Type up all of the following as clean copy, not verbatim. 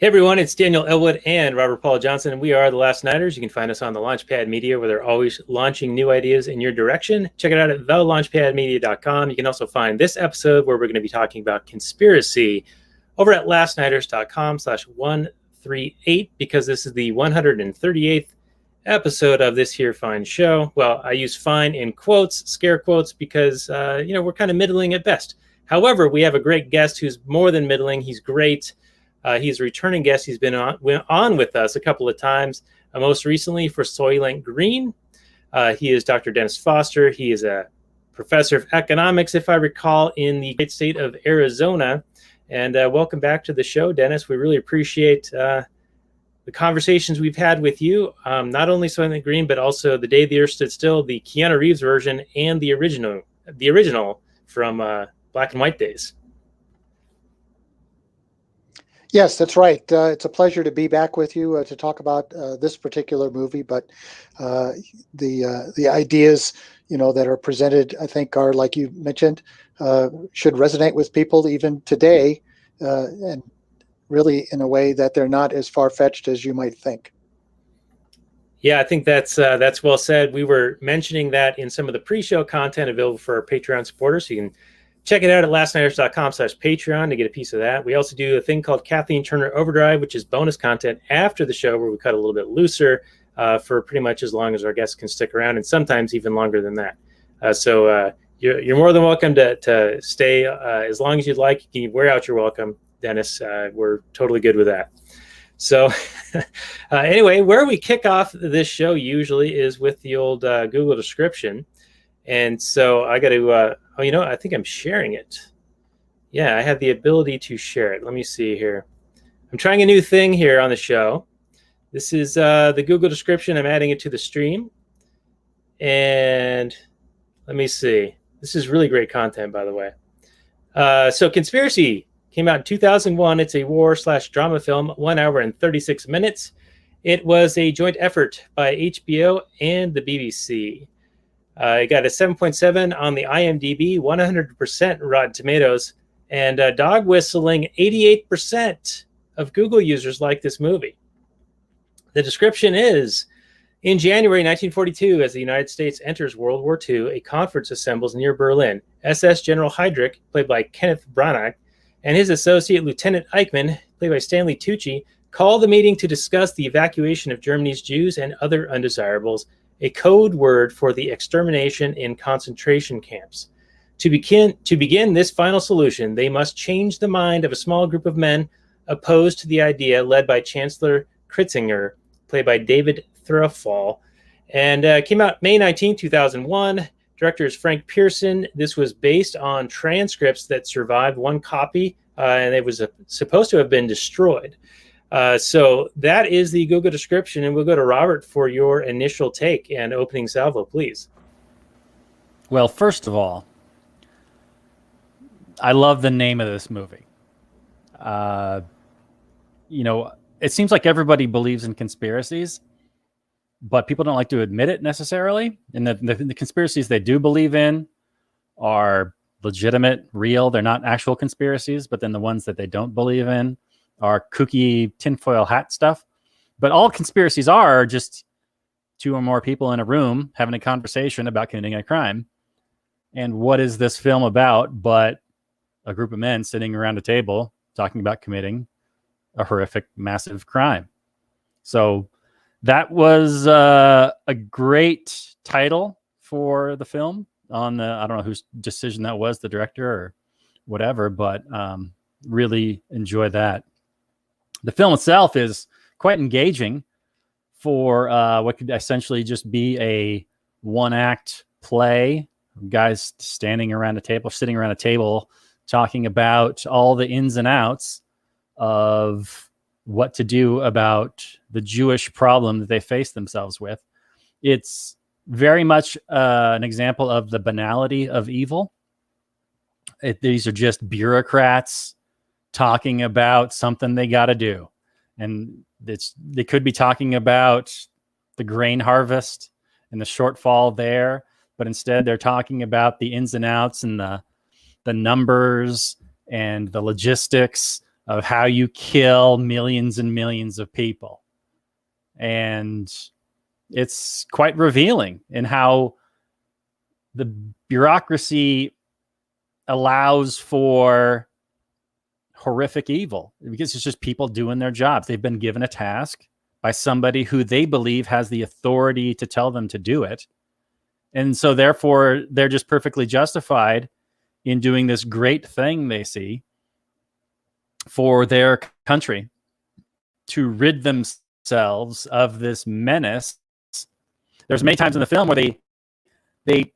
Hey everyone, it's Daniel Elwood and Robert Paul Johnson, and we are the Last Nighters. You can find us on the Launchpad Media, where they're always launching new ideas in your direction. Check it out at thelaunchpadmedia.com. You can also find this episode where we're going to be talking about conspiracy over at lastnighters.com/138, because this is the 138th episode of this here fine show. Well, I use fine in quotes, scare quotes, because, we're kind of middling at best. However, we have a great guest who's more than middling. He's great. He's a returning guest. He's been on with us a couple of times, most recently for Soylent Green. He is Dr. Dennis Foster. He is a professor of economics, if I recall, in the great state of Arizona. And welcome back to the show, Dennis. We really appreciate the conversations we've had with you, not only Soylent Green, but also The Day the Earth Stood Still, the Keanu Reeves version, and the original from Black and White days. Yes, that's right. It's a pleasure to be back with you to talk about this particular movie. But the ideas, that are presented, I think, are, like you mentioned, should resonate with people even today, and really in a way that they're not as far-fetched as you might think. Yeah, I think that's well said. We were mentioning that in some of the pre-show content available for our Patreon supporters. So you can check it out at lastnighters.com/Patreon to get a piece of that. We also do a thing called Kathleen Turner Overdrive, which is bonus content after the show where we cut a little bit looser for pretty much as long as our guests can stick around, and sometimes even longer than that. So you're more than welcome to stay as long as you'd like. You can wear out your welcome, Dennis. We're totally good with that. So anyway, where we kick off this show usually is with the old Google description. And so I got to, I think I'm sharing it. Yeah, I have the ability to share it. Let me see here. I'm trying a new thing here on the show. This is the Google description. I'm adding it to the stream. And let me see. This is really great content, by the way. So Conspiracy came out in 2001. It's a war/drama film, 1 hour and 36 minutes. It was a joint effort by HBO and the BBC. It got a 7.7 on the IMDb, 100% Rotten Tomatoes, and dog whistling 88% of Google users like this movie. The description is, in January 1942, as the United States enters World War II, a conference assembles near Berlin. SS General Heydrich, played by Kenneth Branagh, and his associate Lieutenant Eichmann, played by Stanley Tucci, call the meeting to discuss the evacuation of Germany's Jews and other undesirables, a code word for the extermination in concentration camps. To begin this final solution, they must change the mind of a small group of men opposed to the idea, led by Chancellor Kritzinger, played by David Threlfall, and came out May 19, 2001. Director is Frank Pearson. This was based on transcripts that survived one copy, and it was supposed to have been destroyed. So that is the Google description, and we'll go to Robert for your initial take and opening salvo, please. Well, first of all, I love the name of this movie. It seems like everybody believes in conspiracies, but people don't like to admit it necessarily. And the conspiracies they do believe in are legitimate, real. They're not actual conspiracies, but then the ones that they don't believe in are kooky tinfoil hat stuff. But all conspiracies are just two or more people in a room having a conversation about committing a crime. And what is this film about but a group of men sitting around a table talking about committing a horrific, massive crime? So that was a great title for the film. I don't know whose decision that was, the director or whatever, but really enjoy that. The film itself is quite engaging for what could essentially just be a one-act play. Guys sitting around a table, talking about all the ins and outs of what to do about the Jewish problem that they face themselves with. It's very much an example of the banality of evil. These are just bureaucrats talking about something they got to do. And they could be talking about the grain harvest and the shortfall there, but instead they're talking about the ins and outs and the numbers and the logistics of how you kill millions and millions of people. And it's quite revealing in how the bureaucracy allows for horrific evil, because it's just people doing their jobs. They've been given a task by somebody who they believe has the authority to tell them to do it. And so therefore they're just perfectly justified in doing this great thing they see for their country to rid themselves of this menace. There's many times in the film where they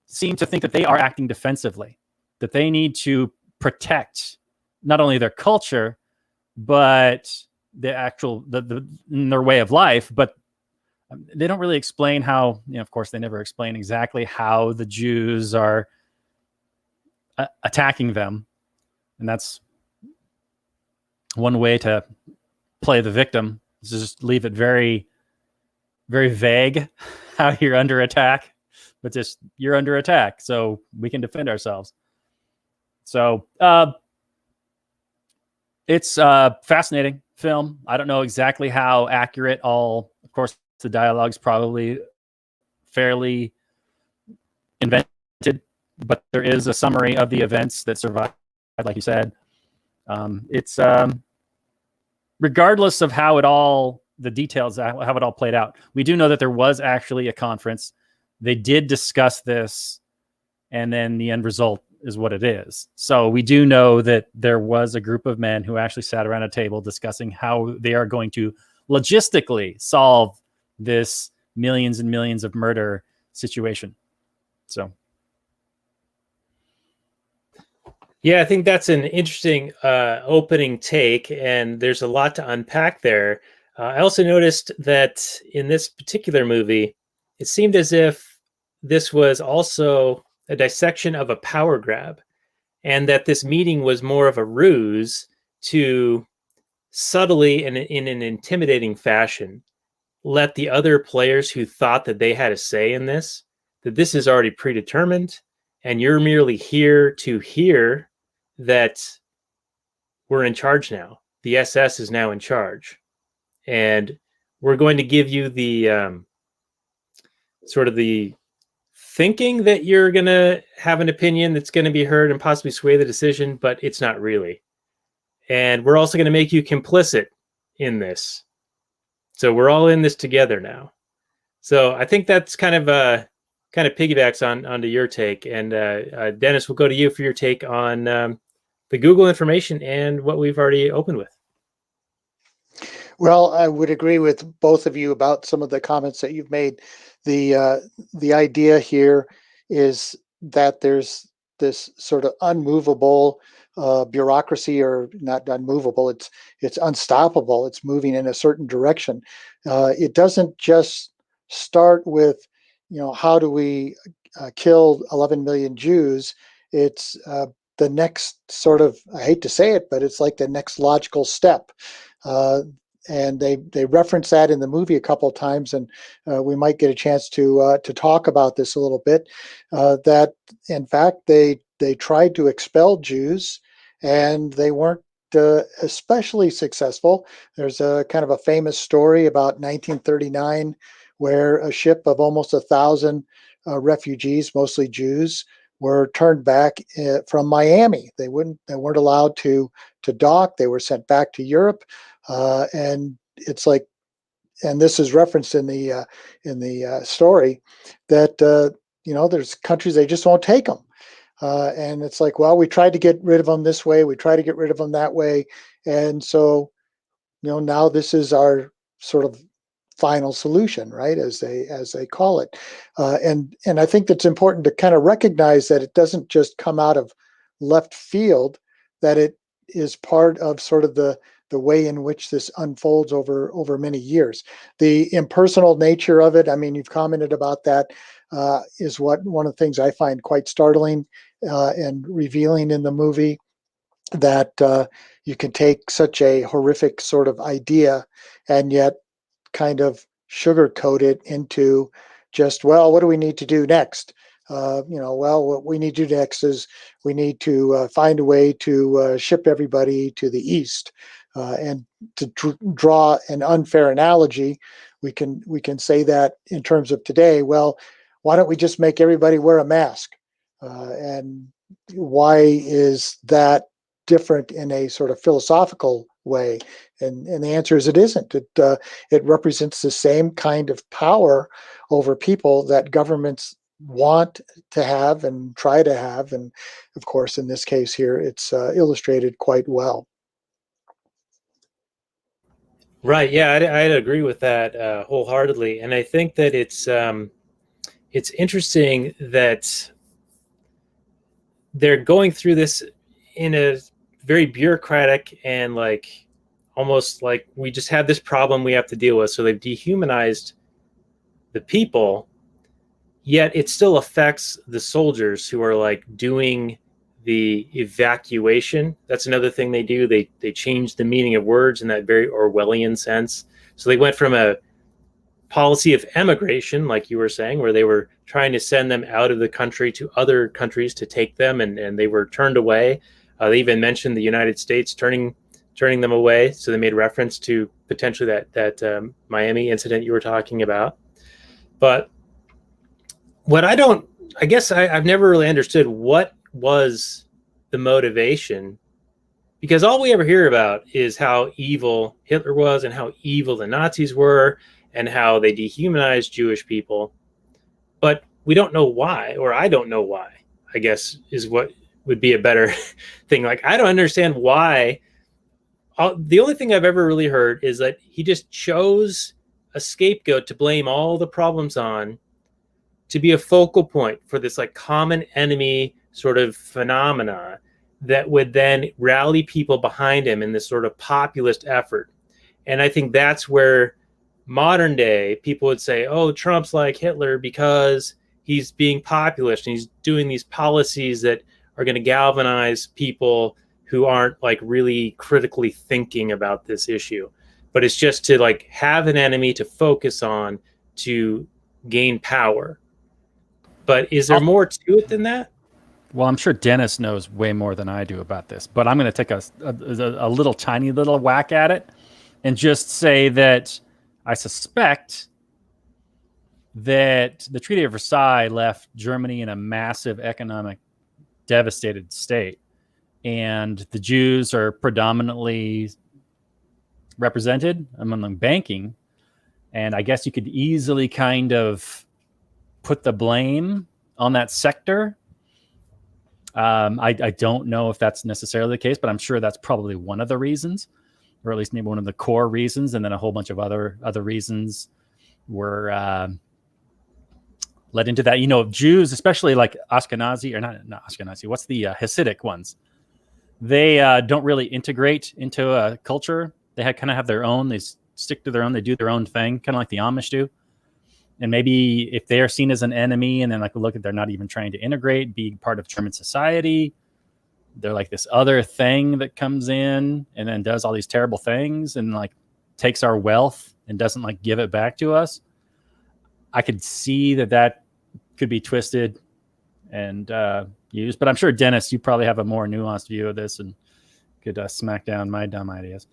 seem to think that they are acting defensively, that they need to protect not only their culture, but the actual their way of life. But they don't really explain how, of course, they never explain exactly how the Jews are attacking them. And that's one way to play the victim, is just leave it very, very vague how you're under attack, but just you're under attack, so we can defend ourselves. So it's a fascinating film. I don't know exactly how accurate all, of course, the dialogue's probably fairly invented, but there is a summary of the events that survived, like you said. It's regardless of how it all, the details, how it all played out, we do know that there was actually a conference. They did discuss this, and then the end result is what it is. So we do know that there was a group of men who actually sat around a table discussing how they are going to logistically solve this millions and millions of murder situation. So yeah, I think that's an interesting opening take, and there's a lot to unpack there. I also noticed that in this particular movie, it seemed as if this was also a dissection of a power grab, and that this meeting was more of a ruse to subtly and in an intimidating fashion let the other players who thought that they had a say in this, that this is already predetermined, and you're merely here to hear that we're in charge now. The SS is now in charge. And we're going to give you the sort of the thinking that you're going to have an opinion that's going to be heard and possibly sway the decision, but it's not really. And we're also going to make you complicit in this. So we're all in this together now. So I think that's kind of piggybacks onto your take. And Dennis, we'll go to you for your take on the Google information and what we've already opened with. Well, I would agree with both of you about some of the comments that you've made. The idea here is that there's this sort of unmovable bureaucracy, or not unmovable. It's unstoppable. It's moving in a certain direction. It doesn't just start with, how do we kill 11 million Jews? It's the next sort of, I hate to say it, but it's like the next logical step. And they reference that in the movie a couple of times, and we might get a chance to talk about this a little bit. That in fact they tried to expel Jews, and they weren't especially successful. There's a kind of a famous story about 1939, where a ship of almost 1,000 refugees, mostly Jews, were turned back from Miami. They weren't allowed to dock. They were sent back to Europe. And it's like, and this is referenced in the story, that there's countries, they just won't take them, and it's like, well, we tried to get rid of them this way, we try to get rid of them that way, and so now this is our sort of final solution, right, as they call it, and I think that's important to kind of recognize that it doesn't just come out of left field, that it is part of sort of the way in which this unfolds over many years. The impersonal nature of it, I mean, you've commented about that, is one of the things I find quite startling and revealing in the movie, that you can take such a horrific sort of idea and yet kind of sugarcoat it into just, well, what do we need to do next? well, what we need to do next is we need to find a way to ship everybody to the east. And to draw an unfair analogy, we can say that in terms of today. Well, why don't we just make everybody wear a mask? And why is that different in a sort of philosophical way? And the answer is it isn't. It represents the same kind of power over people that governments want to have and try to have. And of course, in this case here, it's illustrated quite well. Right. Yeah, I'd agree with that wholeheartedly, and I think that it's interesting that they're going through this in a very bureaucratic and like almost like we just have this problem we have to deal with. So they've dehumanized the people, yet it still affects the soldiers who are like doing the evacuation. That's another thing they do. They change the meaning of words in that very Orwellian sense. So they went from a policy of emigration, like you were saying, where they were trying to send them out of the country to other countries to take them, and they were turned away. They even mentioned the United States turning them away. So they made reference to potentially that Miami incident you were talking about. But what I guess I've never really understood what was the motivation, because all we ever hear about is how evil Hitler was and how evil the Nazis were and how they dehumanized Jewish people. But we don't know why, or I don't know why, I guess is what would be a better thing. Like, I don't understand why. The only thing I've ever really heard is that he just chose a scapegoat to blame all the problems on, to be a focal point for this like common enemy sort of phenomena that would then rally people behind him in this sort of populist effort. And I think that's where modern day people would say, oh, Trump's like Hitler because he's being populist and he's doing these policies that are going to galvanize people who aren't like really critically thinking about this issue. But it's just to like have an enemy to focus on to gain power. But is there more to it than that? Well, I'm sure Dennis knows way more than I do about this, but I'm going to take a little tiny little whack at it and just say that I suspect that the Treaty of Versailles left Germany in a massive economic devastated state, and the Jews are predominantly represented among banking, and I guess you could easily kind of put the blame on that sector. I don't know if that's necessarily the case, but I'm sure that's probably one of the reasons, or at least maybe one of the core reasons, and then a whole bunch of other reasons were led into that. You know, Jews, especially like Ashkenazi, or not Ashkenazi, what's the Hasidic ones? They don't really integrate into a culture. They kind of have their own. They stick to their own. They do their own thing, kind of like the Amish do. And maybe if they are seen as an enemy and then like look at, they're not even trying to integrate, be part of German society, they're like this other thing that comes in and then does all these terrible things and like takes our wealth and doesn't like give it back to us. I could see that could be twisted and used, but I'm sure Dennis, you probably have a more nuanced view of this and could smack down my dumb ideas.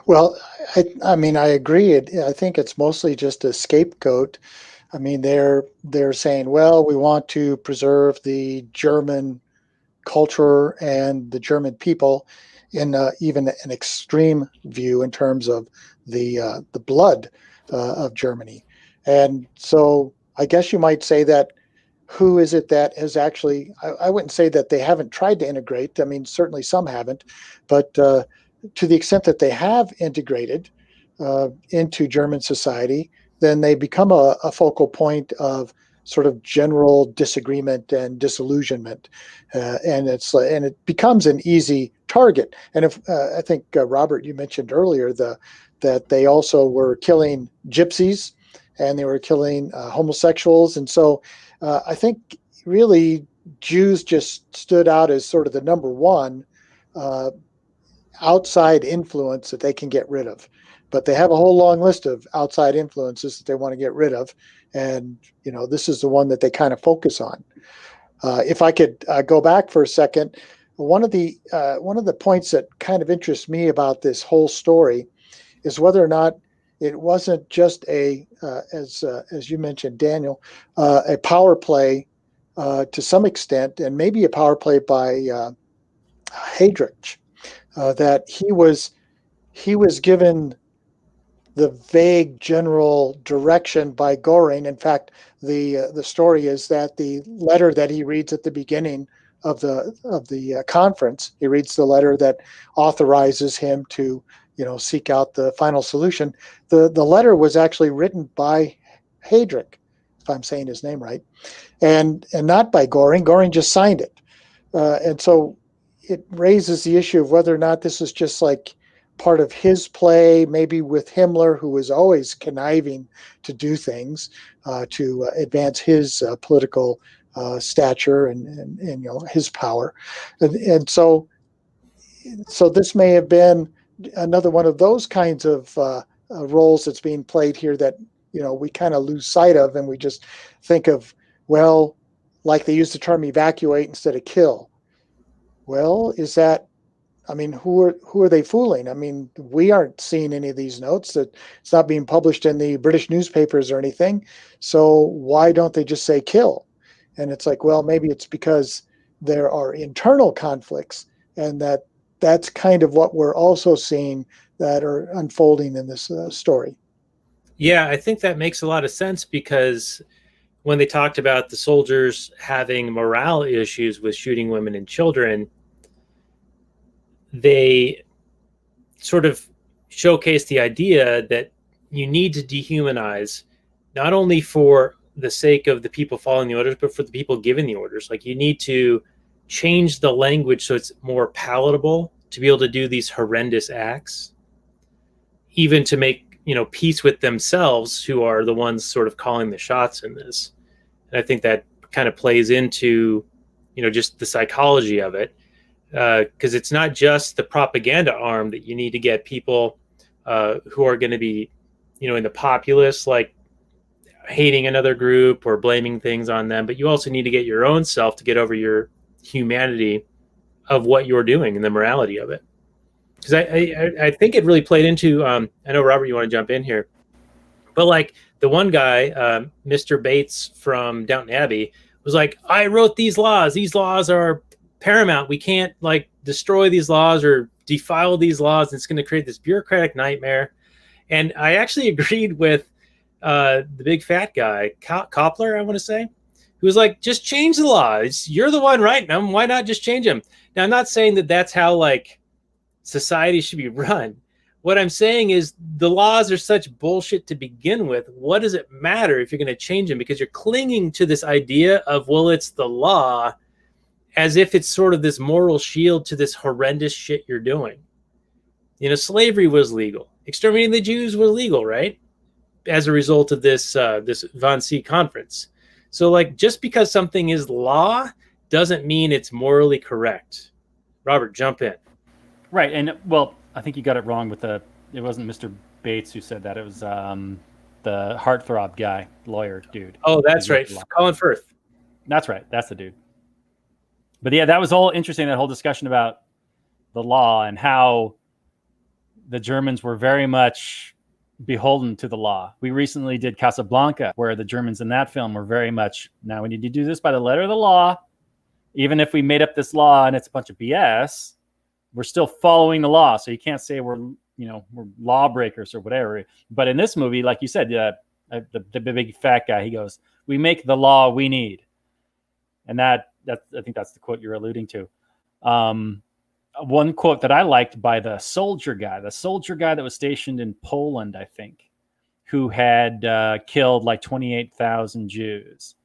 Well, I mean, I agree. I think it's mostly just a scapegoat. I mean, they're saying, well, we want to preserve the German culture and the German people in even an extreme view in terms of the blood of Germany. And so I guess you might say that who is it that has actually, I wouldn't say that they haven't tried to integrate. I mean, certainly some haven't, but to the extent that they have integrated into German society, then they become a focal point of sort of general disagreement and disillusionment, and it becomes an easy target. And if I think Robert, you mentioned earlier that they also were killing gypsies and they were killing homosexuals, and so I think really Jews just stood out as sort of the number one outside influence that they can get rid of. But they have a whole long list of outside influences that they want to get rid of. And, this is the one that they kind of focus on. If I could go back for a second, one of the points that kind of interests me about this whole story is whether or not it wasn't just as you mentioned, Daniel, a power play to some extent, and maybe a power play by Heydrich, that he was given the vague general direction by Goring. In fact, the story is that the letter that he reads at the beginning of the conference, he reads the letter that authorizes him to seek out the final solution. The letter was actually written by Heydrich, if I'm saying his name right, and not by Goring. Goring just signed it, and so it raises the issue of whether or not this is just like part of his play, maybe with Himmler, who was always conniving to do things to advance his political stature and his power, and so this may have been another one of those kinds of roles that's being played here that we kind of lose sight of, and we just think of, well, like they use the term evacuate instead of kill. Well, is that, I mean, who are they fooling? I mean, we aren't seeing any of these notes. That it's not being published in the British newspapers or anything. So why don't they just say kill? And it's like, well, maybe it's because there are internal conflicts, and that's kind of what we're also seeing that are unfolding in this story. Yeah, I think that makes a lot of sense, because when they talked about the soldiers having morale issues with shooting women and children, they sort of showcase the idea that you need to dehumanize, not only for the sake of the people following the orders, but for the people giving the orders. Like, you need to change the language so it's more palatable to be able to do these horrendous acts, even to make peace with themselves, who are the ones sort of calling the shots in this. And I think that kind of plays into just the psychology of it, because it's not just the propaganda arm that you need to get people who are going to be in the populace, like hating another group or blaming things on them, but you also need to get your own self to get over your humanity of what you're doing and the morality of it. Because I think it really played into, I know, Robert, you want to jump in here, but like the one guy, Mr. Bates from Downton Abbey, was like, I wrote these laws. These laws are paramount. We can't like destroy these laws or defile these laws. It's going to create this bureaucratic nightmare. And I actually agreed with the big fat guy, Koppler, I want to say, who was like, just change the laws. You're the one writing them. Why not just change them? Now, I'm not saying that that's how like society should be run. What I'm saying is the laws are such bullshit to begin with. What does it matter if you're going to change them? Because you're clinging to this idea of, well, it's the law, as if it's sort of this moral shield to this horrendous shit you're doing. Slavery was legal. Exterminating the Jews was legal, right? As a result of this Wannsee Conference. So like, just because something is law doesn't mean it's morally correct. Robert, jump in. Right, and well, I think you got it wrong with it wasn't Mr. Bates who said that. It was the heartthrob guy, lawyer dude. Oh, that's right. Colin Firth. That's right. That's the dude. But yeah, that was all interesting, that whole discussion about the law and how the Germans were very much beholden to the law. We recently did Casablanca, where the Germans in that film were very much, now we need to do this by the letter of the law. Even if we made up this law and it's a bunch of BS, we're still following the law. So you can't say we're lawbreakers or whatever. But in this movie, like you said, the big fat guy, he goes, we make the law we need. And that I think that's the quote you're alluding to. One quote that I liked by the soldier guy that was stationed in Poland, I think, who had killed like 28,000 Jews.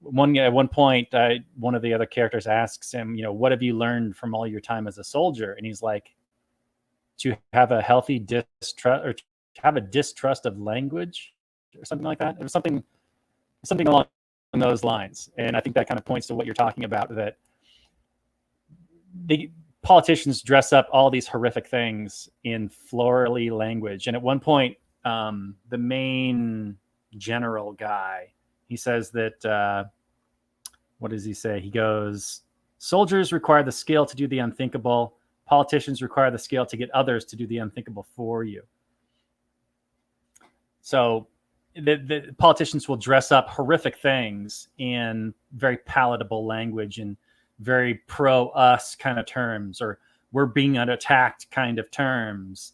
At one point, one of the other characters asks him, what have you learned from all your time as a soldier? And he's like, to have a healthy distrust, or to have a distrust of language, or something like that. It was something along those lines. And I think that kind of points to what you're talking about, that politicians dress up all these horrific things in florally language. And at one point, the main general guy, he says that, what does he say? He goes, soldiers require the skill to do the unthinkable. Politicians require the skill to get others to do the unthinkable for you. So the politicians will dress up horrific things in very palatable language and very pro-us kind of terms, or we're being attacked kind of terms.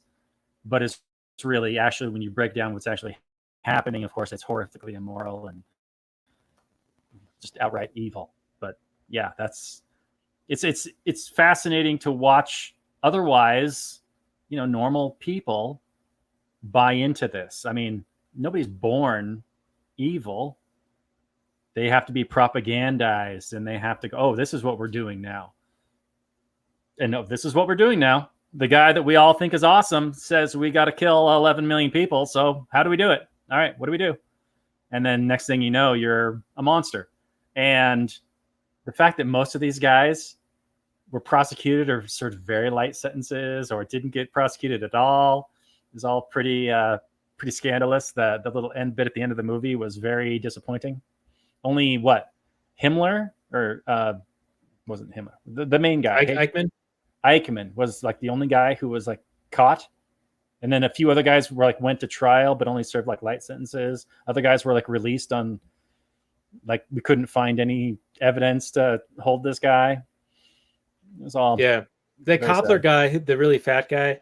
But it's really, actually, when you break down what's actually happening, of course, it's horrifically immoral and just outright evil. But yeah, it's fascinating to watch. Otherwise, normal people buy into this. I mean, nobody's born evil. They have to be propagandized, and they have to go, oh, this is what we're doing now. And no, this is what we're doing now. The guy that we all think is awesome says we got to kill 11 million people. So how do we do it? All right, what do we do? And then next thing you know, you're a monster. And the fact that most of these guys were prosecuted or served very light sentences or didn't get prosecuted at all is all pretty scandalous. The little end bit at the end of the movie was very disappointing. Only Himmler or wasn't Himmler, the main guy, Eichmann was like the only guy who was like caught. And then a few other guys were like went to trial but only served like light sentences. Other guys were like released on, like, we couldn't find any evidence to hold this guy. It was all the Koppler guy, the really fat guy.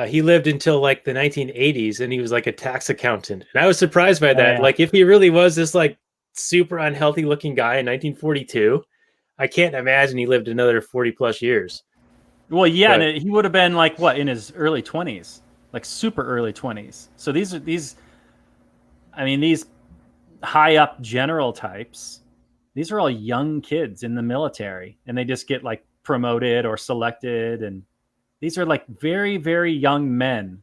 He lived until like the 1980s, and he was like a tax accountant. And I was surprised by that. Like, if he really was this like super unhealthy looking guy in 1942, I can't imagine he lived another 40 plus years. Well, yeah, and he would have been like in his early 20s, like super early 20s. So these high up general types, these are all young kids in the military, and they just get like promoted or selected, and these are like very, very young men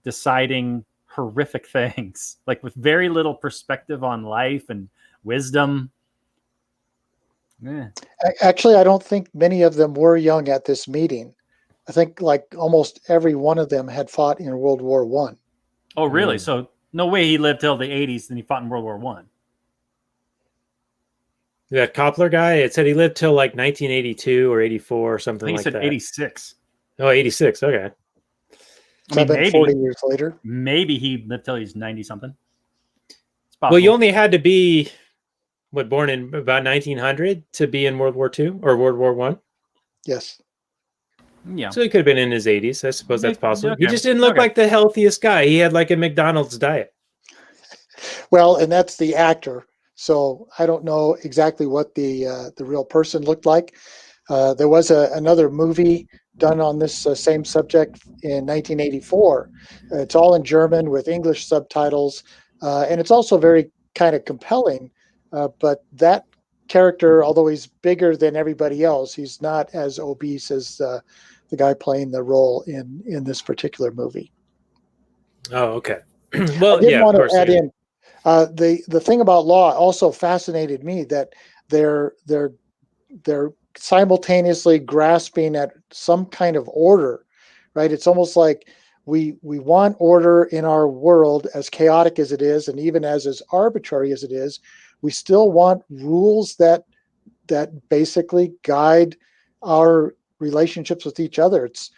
deciding horrific things, like with very little perspective on life and wisdom. Yeah. Actually, I don't think many of them were young at this meeting. I think like almost every one of them had fought in World War I. Oh, really? So no way he lived till the 80s and he fought in World War I. That Koppler guy, it said he lived till like 1982 or 84 or something like that. I think he said 86. Oh, 86. Okay. So maybe 40 years later. Maybe he lived till he's 90 something. Well, you only had to be born in about 1900 to be in World War II or World War I? Yes. Yeah. So he could have been in his 80s. I suppose that's possible. Okay. He just didn't look like the healthiest guy. He had like a McDonald's diet. Well, and that's the actor. So I don't know exactly what the real person looked like. There was another movie done on this same subject in 1984. It's all in German with English subtitles, and it's also very kind of compelling. But that character, although he's bigger than everybody else, he's not as obese as the guy playing the role in this particular movie. Oh, okay. Well, I did want of course. To add in the thing about law also fascinated me, that they're simultaneously grasping at some kind of order, right? It's almost like we want order in our world, as chaotic as it is, and even as arbitrary as it is. We still want rules that basically guide our relationships with each other. It's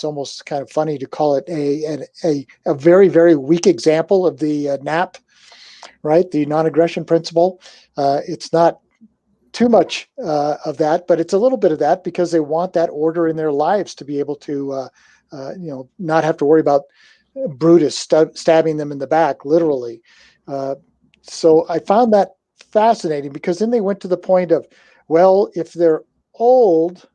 almost kind of funny to call it a very, very weak example of the NAP, right? The non-aggression principle. It's not too much of that, but it's a little bit of that, because they want that order in their lives to be able to, not have to worry about Brutus stabbing them in the back, literally. So I found that fascinating, because then they went to the point of, well, if they're old,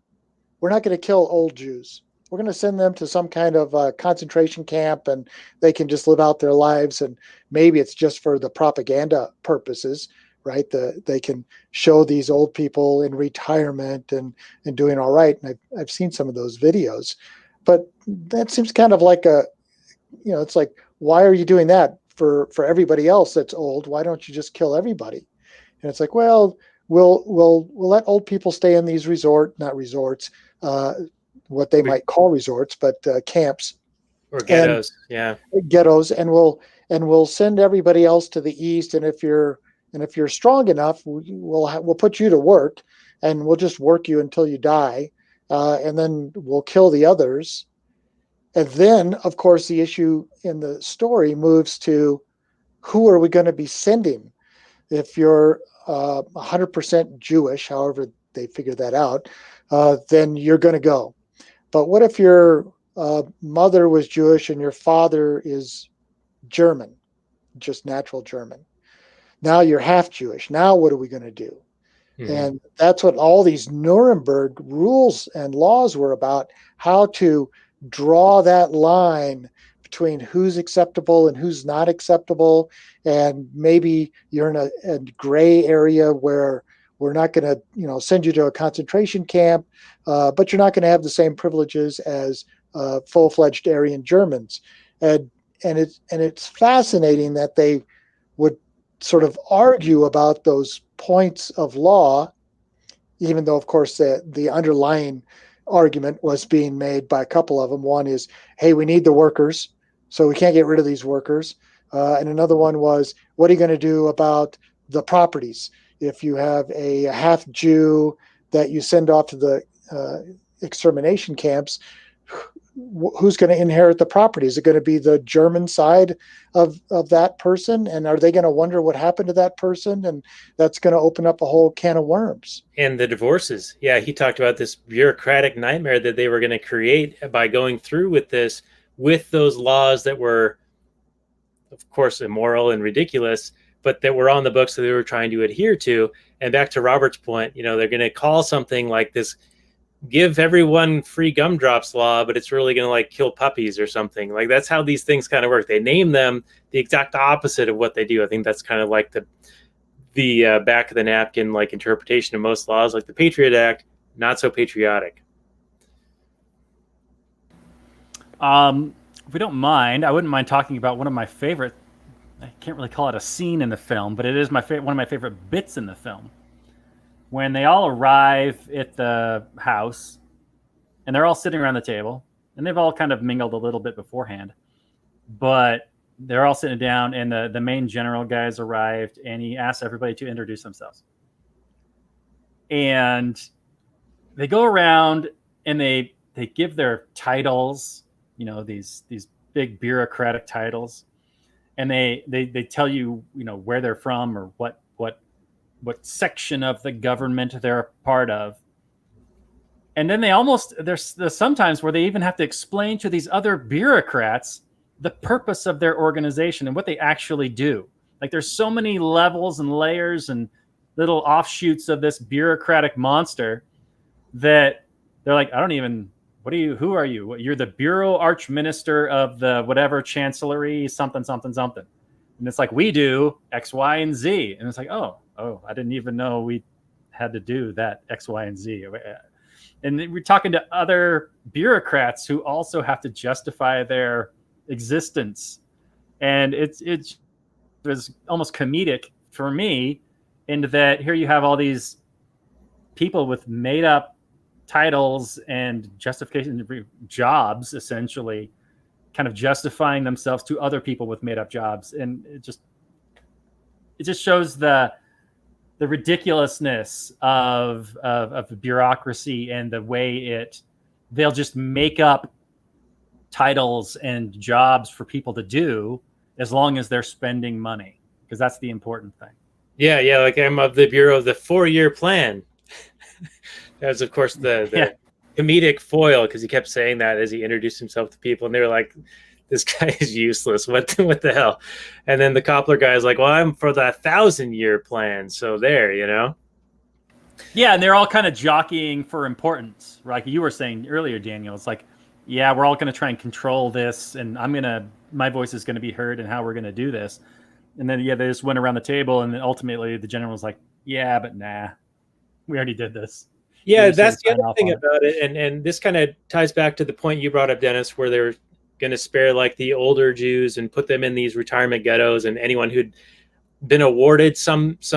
we're not going to kill old Jews. We're going to send them to some kind of concentration camp, and they can just live out their lives. And maybe it's just for the propaganda purposes, right? They can show these old people in retirement and doing all right. And I've seen some of those videos, but that seems kind of like it's like, why are you doing that for everybody else that's old? Why don't you just kill everybody? And it's like, well, we'll let old people stay in these not resorts, what they might call resorts, but camps or ghettos. Yeah. ghettos, and we'll send everybody else to the east. And if you're strong enough, we'll put you to work, and we'll just work you until you die, and then we'll kill the others. And then, of course, the issue in the story moves to who are we going to be sending? If you're 100% Jewish, however they figure that out, then you're going to go. But what if your mother was Jewish and your father is German, just natural German? Now you're half Jewish. Now what are we going to do? Mm-hmm. And that's what all these Nuremberg rules and laws were about, how to draw that line between who's acceptable and who's not acceptable. And maybe you're in a gray area where we're not going to, send you to a concentration camp, but you're not going to have the same privileges as full-fledged Aryan Germans. And it's fascinating that they would sort of argue about those points of law, even though, of course, the underlying argument was being made by a couple of them. One is, hey, we need the workers, so we can't get rid of these workers. And another one was, what are you going to do about the properties? If you have a half Jew that you send off to the extermination camps, who's going to inherit the property? Is it going to be the German side of that person? And are they going to wonder what happened to that person? And that's going to open up a whole can of worms. And the divorces. Yeah, he talked about this bureaucratic nightmare that they were going to create by going through with this, with those laws that were, of course, immoral and ridiculous, but that were on the books that they were trying to adhere to. And back to Robert's point, they're going to call something like this, give everyone free gumdrops law, but it's really going to kill puppies or something. That's how these things kind of work. They name them the exact opposite of what they do. I think that's kind of like the back of the napkin, interpretation of most laws, like the Patriot Act, not so patriotic. If we don't mind, I wouldn't mind talking about one of my favorite, I can't really call it a scene in the film, but it is one of my favorite bits in the film. When they all arrive at the house and they're all sitting around the table, and they've all kind of mingled a little bit beforehand, but they're all sitting down, and the main general guys arrived, and he asked everybody to introduce themselves. And they go around and they give their titles, these big bureaucratic titles, and they tell you, where they're from or what section of the government they're a part of. And then there's sometimes where they even have to explain to these other bureaucrats the purpose of their organization and what they actually do. There's so many levels and layers and little offshoots of this bureaucratic monster that they're like, who are you? You're the Bureau Archminister of the whatever Chancellery, something, something, something. And it's like, we do X, Y, and Z. And it's like, oh, I didn't even know we had to do that X, Y, and Z. And we're talking to other bureaucrats who also have to justify their existence. And it was almost comedic for me, in that here you have all these people with made up titles and justification jobs, essentially kind of justifying themselves to other people with made up jobs. And it just shows the ridiculousness of bureaucracy and the way they'll just make up titles and jobs for people to do, as long as they're spending money, because that's the important thing. Yeah. I'm of the Bureau of the 4-year plan. That was, of course, the comedic foil, because he kept saying that as he introduced himself to people, and they were like, this guy is useless. What the hell? And then the Koppler guy is like, well, I'm for the 1,000-year plan. So there, Yeah, and they're all kind of jockeying for importance. Like you were saying earlier, Daniel, it's like, yeah, we're all going to try and control this, and my voice is going to be heard and how we're going to do this. And then, they just went around the table, and then ultimately the general was like, yeah, but nah, we already did this. Yeah, that's the other thing about it. And this kind of ties back to the point you brought up, Dennis, where they're going to spare the older Jews and put them in these retirement ghettos, and anyone who'd been awarded something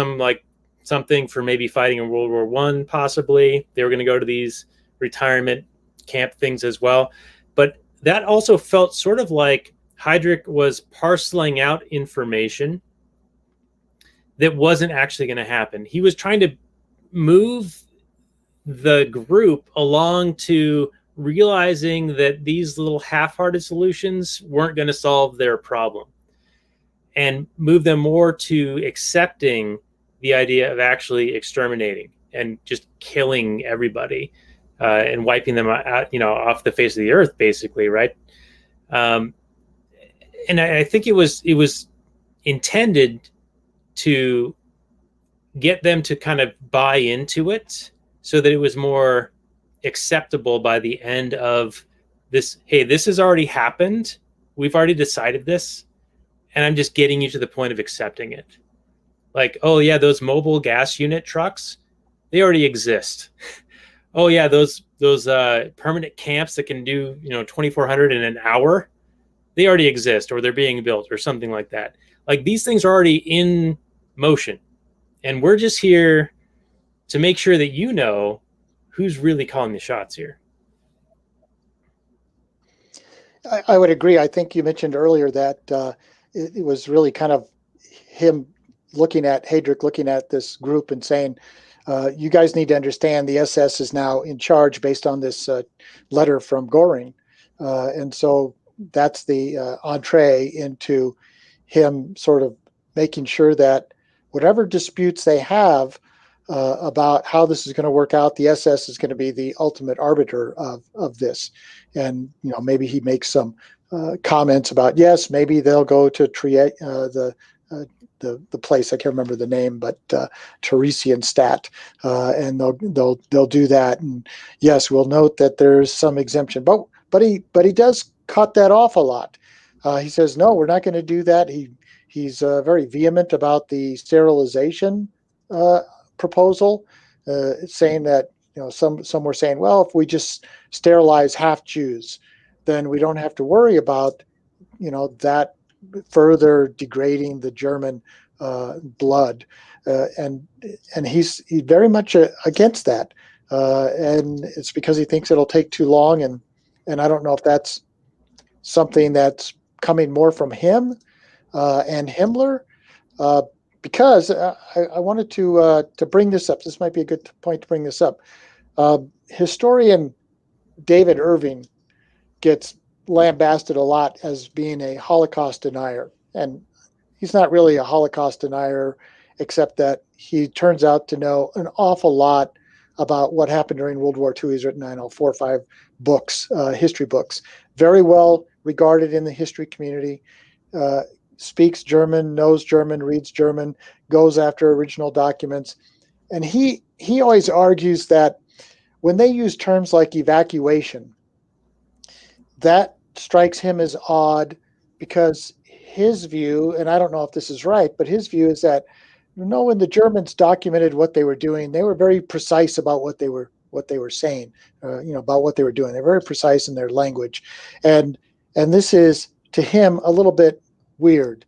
for maybe fighting in World War I, possibly, they were going to go to these retirement camp things as well. But that also felt sort of like Heydrich was parceling out information that wasn't actually going to happen. He was trying to move the group along to realizing that these little half-hearted solutions weren't going to solve their problem, and move them more to accepting the idea of actually exterminating and just killing everybody and wiping them out, off the face of the earth, basically, right? And I think it was intended to get them to kind of buy into it, so that it was more acceptable by the end of this. Hey, this has already happened. We've already decided this, and I'm just getting you to the point of accepting it. Like, oh yeah, those mobile gas unit trucks, they already exist. Oh yeah, those permanent camps that can do 2,400 in an hour, they already exist, or they're being built, or something like that. Like, these things are already in motion, and we're just here to make sure that who's really calling the shots here. I would agree. I think you mentioned earlier that it was really kind of him Heydrich looking at this group and saying, you guys need to understand the SS is now in charge based on this letter from Göring. And so that's the entree into him sort of making sure that whatever disputes they have about how this is going to work out, the SS is going to be the ultimate arbiter of this. And maybe he makes some comments about, yes, maybe they'll go to the place, I can't remember the name, but Theresienstadt, and they'll do that. And yes, we'll note that there's some exemption, but he does cut that off a lot. He says, no, we're not going to do that. He's very vehement about the sterilization proposal, saying that some were saying, well, if we just sterilize half Jews, then we don't have to worry about that further degrading the German blood, and he's very much against that, and it's because he thinks it'll take too long, and I don't know if that's something that's coming more from him and Himmler, because I wanted to bring this up. This might be a good point to bring this up. Historian David Irving gets lambasted a lot as being a Holocaust denier, and he's not really a Holocaust denier, except that he turns out to know an awful lot about what happened during World War II. He's written, 4 or 5 books, history books, very well regarded in the history community, speaks German, knows German, reads German, goes after original documents. And he always argues that when they use terms like evacuation, that strikes him as odd, because his view, and I don't know if this is right, but his view is that when the Germans documented what they were doing, they were very precise about what they were saying, about what they were doing. They're very precise in their language, and this is to him a little bit weird.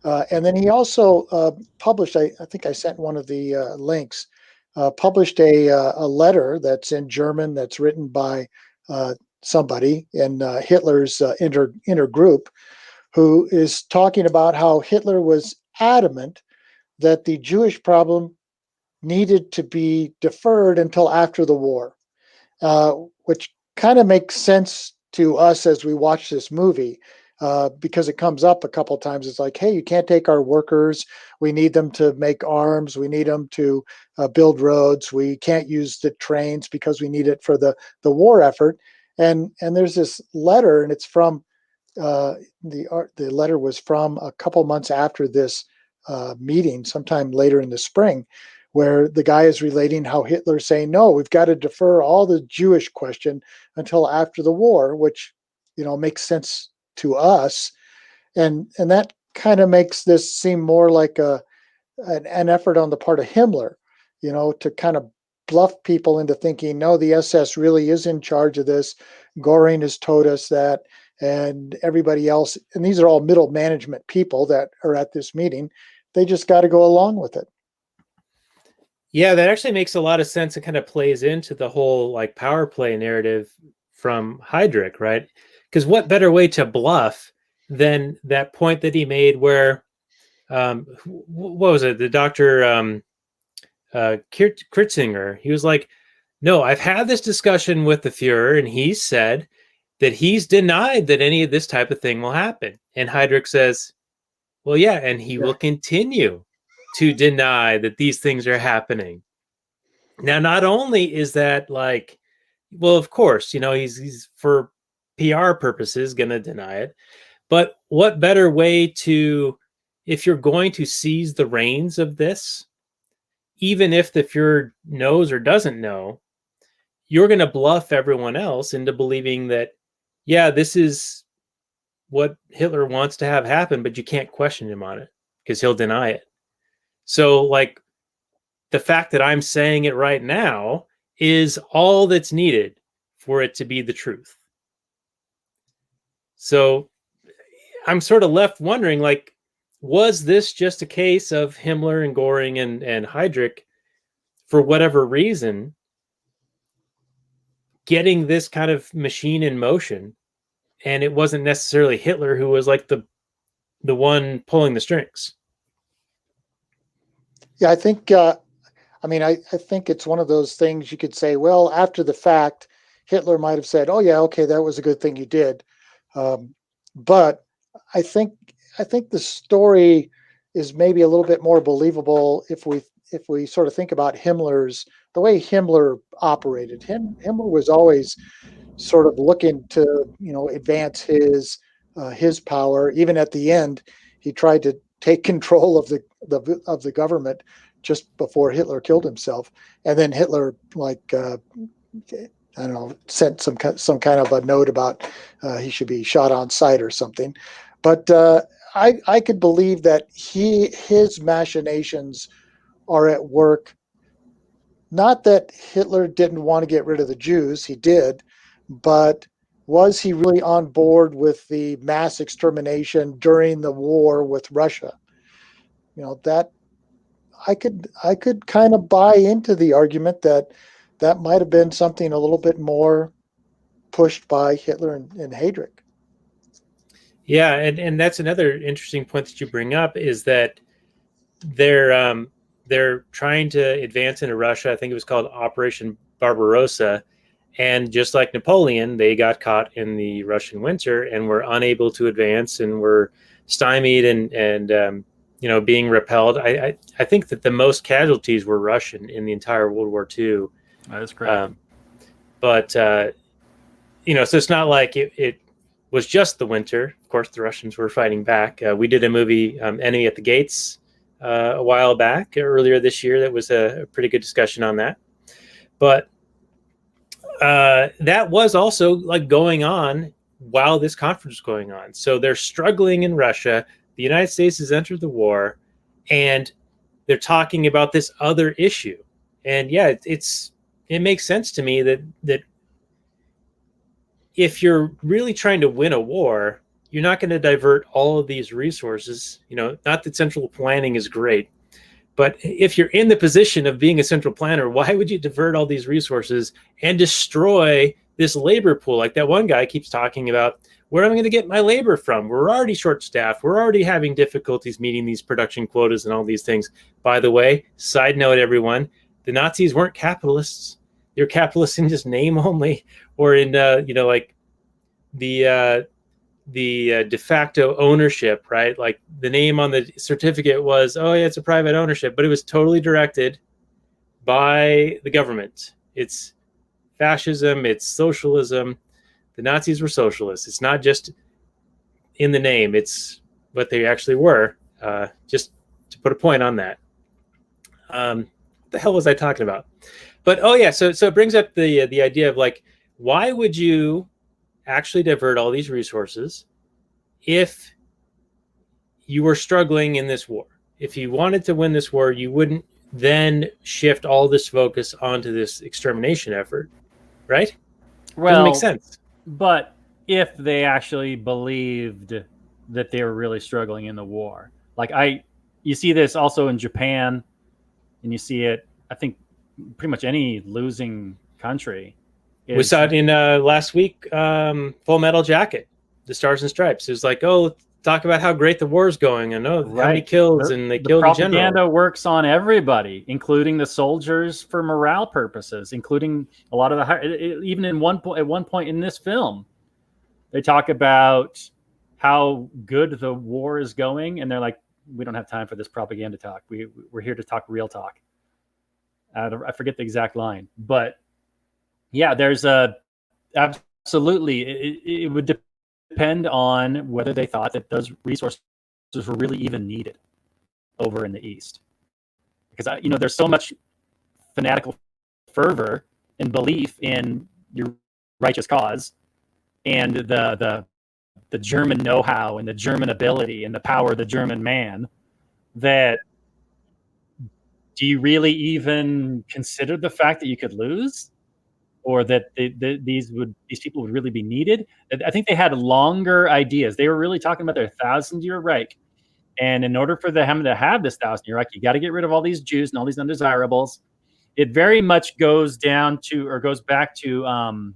And then he also published, I think I sent one of the links, published a letter that's in German that's written by somebody in Hitler's inner group, who is talking about how Hitler was adamant that the Jewish problem needed to be deferred until after the war, which kind of makes sense to us as we watch this movie, because it comes up a couple of times. It's like, hey, you can't take our workers. We need them to make arms. We need them to build roads. We can't use the trains because we need it for the war effort. And there's this letter, and it's from the letter was from a couple months after this meeting, sometime later in the spring, where the guy is relating how Hitler's saying, no, we've got to defer all the Jewish question until after the war, which makes sense to us, and that kind of makes this seem more like an effort on the part of Himmler, to kind of bluff people into thinking, no, the SS really is in charge of this. Göring has told us that, and everybody else, and these are all middle management people that are at this meeting, they just got to go along with it. Yeah, that actually makes a lot of sense. It kind of plays into the whole power play narrative from Heydrich, right? Because what better way to bluff than that point that he made where, what was it? The doctor Kritzinger, he was like, no, I've had this discussion with the Fuhrer, and he said that he's denied that any of this type of thing will happen. And Heydrich says, well, yeah, and he will continue to deny that these things are happening. Now, not only is that like, well, of course, he's for PR purposes going to deny it, but what better way to, if you're going to seize the reins of this, even if the Fuhrer knows or doesn't know, you're going to bluff everyone else into believing that, yeah, this is what Hitler wants to have happen, but you can't question him on it because he'll deny it. So, like, the fact that I'm saying it right now is all that's needed for it to be the truth. So I'm sort of left wondering, like, was this just a case of Himmler and Göring and Heydrich, for whatever reason, getting this kind of machine in motion, and it wasn't necessarily Hitler who was like the one pulling the strings? Yeah, I think. I think it's one of those things you could say. Well, after the fact, Hitler might have said, "Oh yeah, okay, that was a good thing you did," but I think the story is maybe a little bit more believable if we sort of think about the way Himmler operated. Himmler was always sort of looking to advance his power. Even at the end, he tried to take control of the government just before Hitler killed himself, and then Hitler, like, I don't know, sent some kind of a note about he should be shot on sight or something. But I could believe that his machinations are at work. Not that Hitler didn't want to get rid of the Jews, he did, but was he really on board with the mass extermination during the war with Russia? That I could kind of buy into the argument that might have been something a little bit more pushed by Hitler and Heydrich. Yeah, and that's another interesting point that you bring up, is that they're trying to advance into Russia. I think it was called Operation Barbarossa, and just like Napoleon, they got caught in the Russian winter and were unable to advance and were stymied and being repelled. I think that the most casualties were Russian in the entire World War II. That is correct. But so it's not like it was just the winter. Of course, the Russians were fighting back. We did a movie, Enemy at the Gates, a while back, earlier this year. That was a pretty good discussion on that. But that was also like going on while this conference was going on. So they're struggling in Russia. The United States has entered the war, and they're talking about this other issue. And yeah, it makes sense to me that if you're really trying to win a war, you're not going to divert all of these resources. Not that central planning is great, but if you're in the position of being a central planner, why would you divert all these resources and destroy this labor pool? Like that one guy keeps talking about, where am I going to get my labor from? We're already short-staffed. We're already having difficulties meeting these production quotas and all these things. By the way, side note, everyone, the Nazis weren't capitalists. They're capitalists in just name only, or in like the de facto ownership, right? Like the name on the certificate was, oh yeah, it's a private ownership, but it was totally directed by the government. It's fascism, it's socialism. The Nazis were socialists. It's not just in the name, it's what they actually were. Just to put a point on that. What the hell was I talking about? But oh yeah, so it brings up the idea of like, why would you actually divert all these resources if you were struggling in this war? If you wanted to win this war, you wouldn't then shift all this focus onto this extermination effort, right? Well, doesn't make sense. But if they actually believed that they were really struggling in the war, you see this also in Japan, and you see it, I think, pretty much any losing country. We saw it in last week, Full Metal Jacket, the Stars and Stripes. It was like, oh, talk about how great the war's going, and how many kills, and they killed the general. Propaganda works on everybody, including the soldiers, for morale purposes, including a lot of the even at one point in this film, they talk about how good the war is going, and they're like, we don't have time for this propaganda talk. We're here to talk real talk. I forget the exact line, but yeah, there's absolutely. It would depend on whether they thought that those resources were really even needed over in the East, because there's so much fanatical fervor and belief in your righteous cause and the German know-how and the German ability and the power of the German man, that do you really even consider the fact that you could lose, or that these people would really be needed? I think they had longer ideas. They were really talking about their 1,000-year Reich, and in order for them to have this 1,000-year Reich, you got to get rid of all these Jews and all these undesirables. It very much goes back to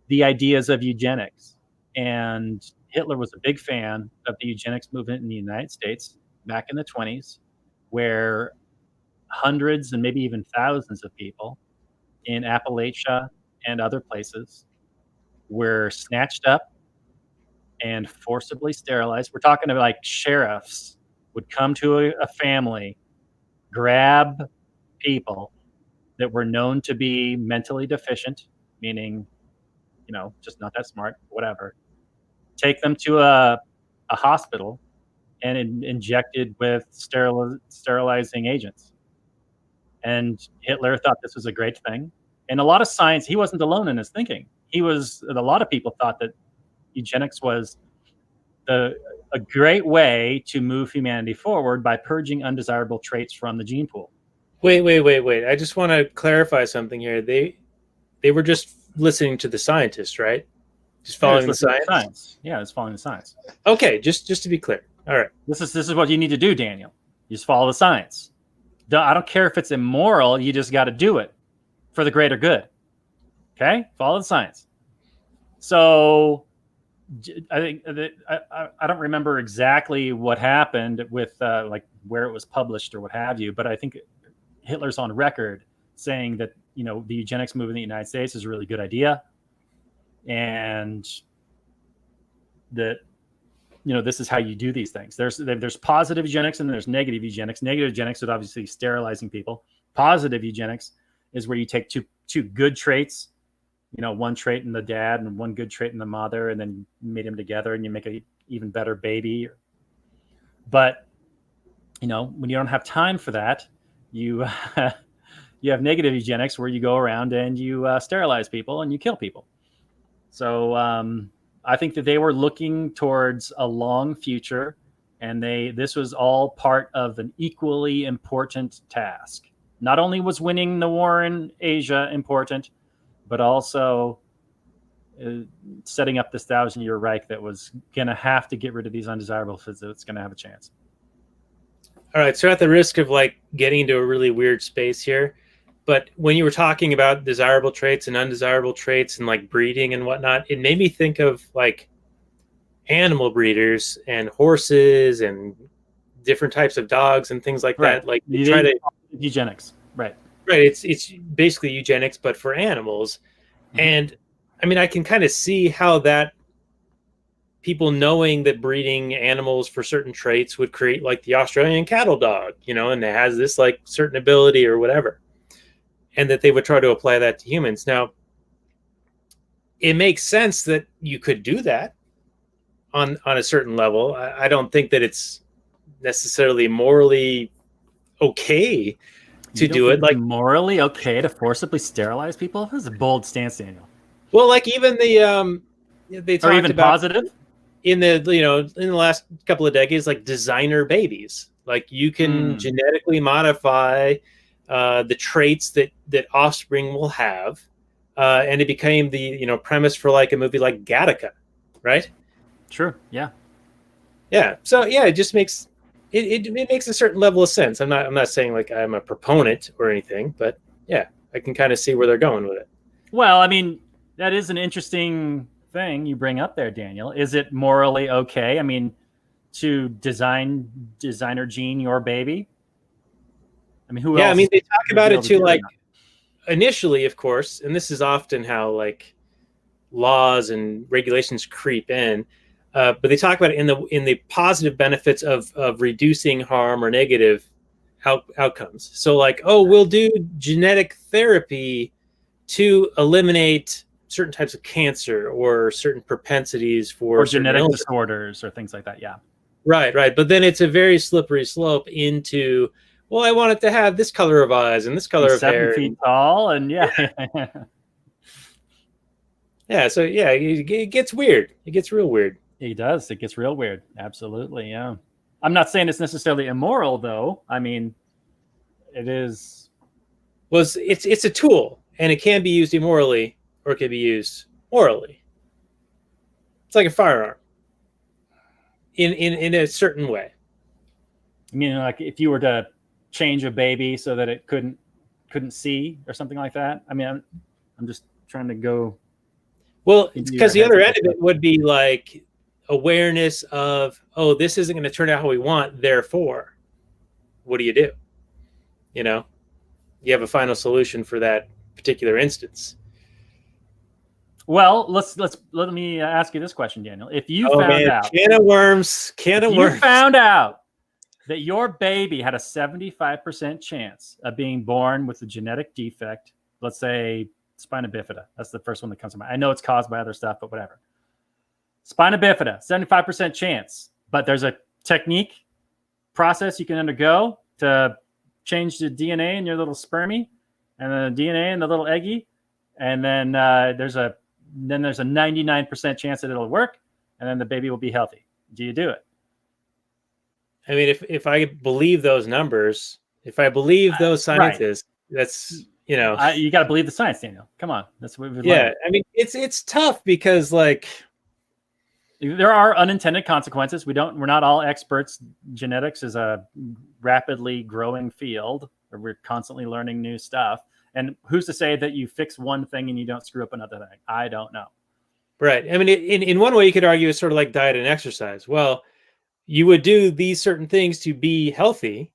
the ideas of eugenics, and Hitler was a big fan of the eugenics movement in the United States back in the 1920s, where hundreds and maybe even thousands of people in Appalachia and other places were snatched up and forcibly sterilized. We're talking about like sheriffs would come to a family, grab people that were known to be mentally deficient, meaning, just not that smart, whatever, take them to a hospital and injected with sterilizing agents. And Hitler thought this was a great thing. And a lot of science, he wasn't alone in his thinking. A lot of people thought that eugenics was a great way to move humanity forward by purging undesirable traits from the gene pool. Wait. I just want to clarify something here. They were just listening to the scientists, right? Just following the science? Yeah, it's following the science. Okay, just to be clear. All right. This is what you need to do, Daniel. You just follow the science. I don't care if it's immoral. You just got to do it for the greater good. Okay? Follow the science. So I think I don't remember exactly what happened with like where it was published or what have you, but I think Hitler's on record saying that the eugenics movement in the United States is a really good idea, and that this is how you do these things. There's positive eugenics and there's negative eugenics. Negative eugenics is obviously sterilizing people. Positive eugenics is where you take two good traits, one trait in the dad and one good trait in the mother, and then you mate them together and you make an even better baby. But when you don't have time for that, you have negative eugenics where you go around and you sterilize people and you kill people. So I think that they were looking towards a long future, and this was all part of an equally important task. Not only was winning the war in Asia important, but also setting up this 1,000-year Reich that was going to have to get rid of these undesirables if it's going to have a chance. All right, so at the risk of getting into a really weird space here, but when you were talking about desirable traits and undesirable traits and breeding and whatnot, it made me think of animal breeders and horses and different types of dogs and things like that. You try to eugenics, right? Right. It's basically eugenics, but for animals. Mm-hmm. And I mean, I can kind of see how that people knowing that breeding animals for certain traits would create the Australian cattle dog, and it has this certain ability or whatever, and that they would try to apply that to humans. Now, it makes sense that you could do that on a certain level. I don't think that it's necessarily morally okay to do it. Morally okay to forcibly sterilize people? That's a bold stance, Daniel. Well, even they talked even about positive in the in the last couple of decades, designer babies. You can genetically modify the traits that offspring will have, and it became the premise for a movie like Gattaca, right? Sure. Yeah. So it just makes it makes a certain level of sense. I'm not saying I'm a proponent or anything, but yeah, I can kind of see where they're going with it. Well, I mean, that is an interesting thing you bring up there, Daniel. Is it morally okay? I mean, to designer gene your baby? I mean, who Yeah, I else mean, they talk would be about able it to too, do like that? initially, of course, and this is often how like laws and regulations creep in. But they talk about it in the positive benefits of reducing harm or negative outcomes. So like, oh, we'll do genetic therapy to eliminate certain types of cancer or certain propensities for Or certain genetic illness. disorders or things like that. Yeah. Right, right. But then it's a very slippery slope into, well, I want it to have this color of eyes and this Be color of 7 hair. feet And tall, and yeah. yeah, so yeah, it gets weird. It gets real weird. It does. It gets real weird. Absolutely. Yeah. I'm not saying it's necessarily immoral, though. I mean, it is. Well, it's a tool, and it can be used immorally or it can be used morally. It's like a firearm in a certain way. I mean, like if you were to change a baby so that it couldn't see or something like that. I mean, I'm just trying to go Well, into your because the head. other end of it would be like awareness of, oh, this isn't going to turn out how we want. Therefore, what do? You know, you have a final solution for that particular instance. Well, let me ask you this question, Daniel. If you Oh found man, out, can of worms, can if of you worms. found out that your baby had a 75% chance of being born with a genetic defect, let's say spina bifida. That's the first one that comes to mind. I know it's caused by other stuff, but whatever. Spina bifida, 75% chance. But there's a technique, process you can undergo to change the DNA in your little spermie and the DNA in the little eggy. And then there's a 99% chance that it'll work, and then the baby will be healthy. Do you do it? I mean, if I believe those numbers, if I believe those scientists, that's you got to believe the science, Daniel. Come on, that's what we've learned. I mean, it's tough because like there are unintended consequences. We're not all experts. Genetics is a rapidly growing field where we're constantly learning new stuff. And who's to say that you fix one thing and you don't screw up another thing? I don't know. right. I mean, in one way, you could argue it's sort of like diet and exercise. Well, you would do these certain things to be healthy.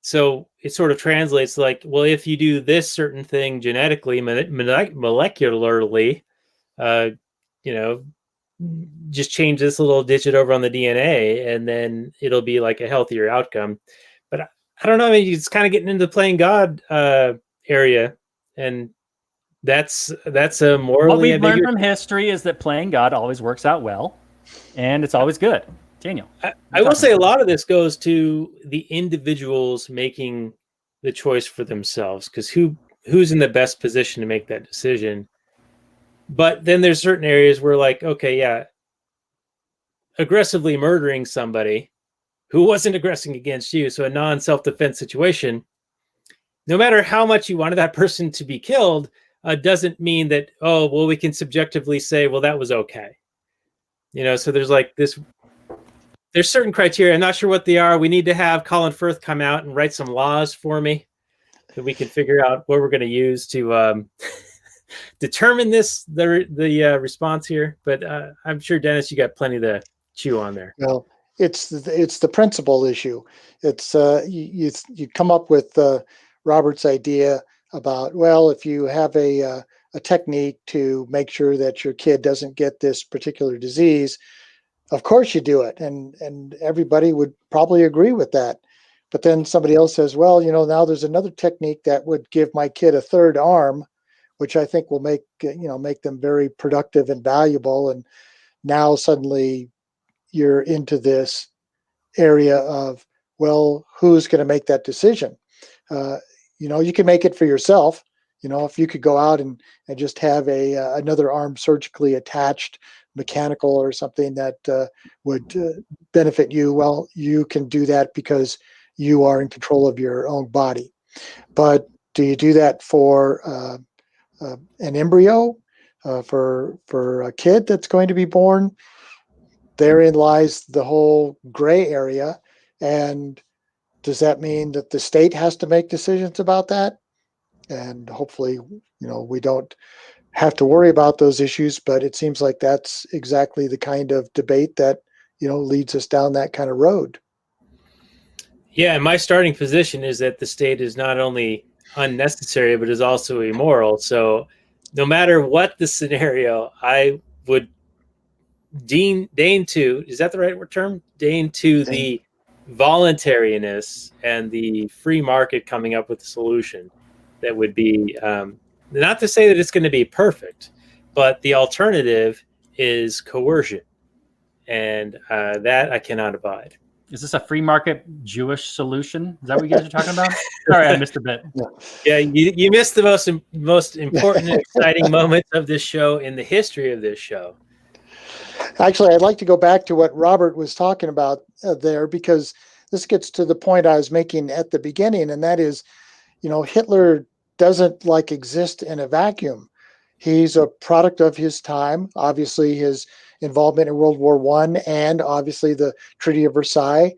So it sort of translates like, well, if you do this certain thing genetically, molecularly, uh, you know, just change this little digit over on the DNA, and then it'll be like a healthier outcome. But I don't know. I mean, it's kind of getting into playing God area, and that's a morally What we've learned ambiguous. from history is that playing God always works out well, and it's always good. Daniel, I will say a lot of this goes to the individuals making the choice for themselves, because who's in the best position to make that decision. But then there's certain areas where like, okay, yeah, aggressively murdering somebody who wasn't aggressing against you, so a non-self-defense situation, no matter how much you wanted that person to be killed, doesn't mean that, oh, well, we can subjectively say, well, that was okay. So there's like this, there's certain criteria. I'm not sure what they are. We need to have Colin Firth come out and write some laws for me that we can figure out what we're going to use to determine the response here. But I'm sure, Dennis, you got plenty to chew on there. Well, it's the principle issue. It's you come up with Robert's idea about, well, if you have a technique to make sure that your kid doesn't get this particular disease, of course you do it, and everybody would probably agree with that. But then somebody else says, well, now there's another technique that would give my kid a third arm, which I think will make them very productive and valuable. And now suddenly you're into this area of, well, who's going to make that decision? You can make it for yourself. If you could go out and just have another arm surgically attached, mechanical or something that would benefit you, well, you can do that because you are in control of your own body. But do you do that for an embryo, for a kid that's going to be born? Therein lies the whole gray area. And does that mean that the state has to make decisions about that? and hopefully, we don't have to worry about those issues. But it seems like that's exactly the kind of debate that leads us down that kind of road. Yeah, and my starting position is that the state is not only unnecessary, but is also immoral. So no matter what the scenario, I would deign to, is that the right term? Deign to the voluntariness and the free market coming up with a solution that would be, not to say that it's going to be perfect, but the alternative is coercion. And that I cannot abide. Is this a free market Jewish solution? Is that what you guys are talking about? Sorry, I missed a bit. Yeah, you missed the most important and exciting moments of this show in the history of this show. Actually, I'd like to go back to what Robert was talking about there, because this gets to the point I was making at the beginning, and that is, Hitler doesn't exist in a vacuum. He's a product of his time. Obviously, his involvement in World War I, and obviously the Treaty of Versailles.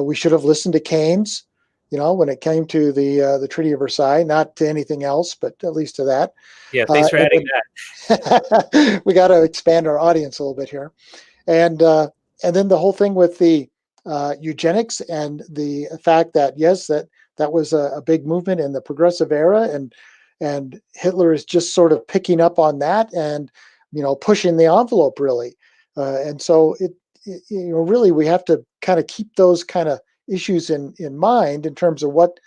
We should have listened to Keynes, when it came to the Treaty of Versailles, not to anything else, but at least to that. Yeah, thanks for adding that. We got to expand our audience a little bit here, and then the whole thing with the eugenics and the fact that yes, that was a big movement in the progressive era, and Hitler is just sort of picking up on that and pushing the envelope really, and so it really we have to kind of keep those kind of issues in mind in terms of what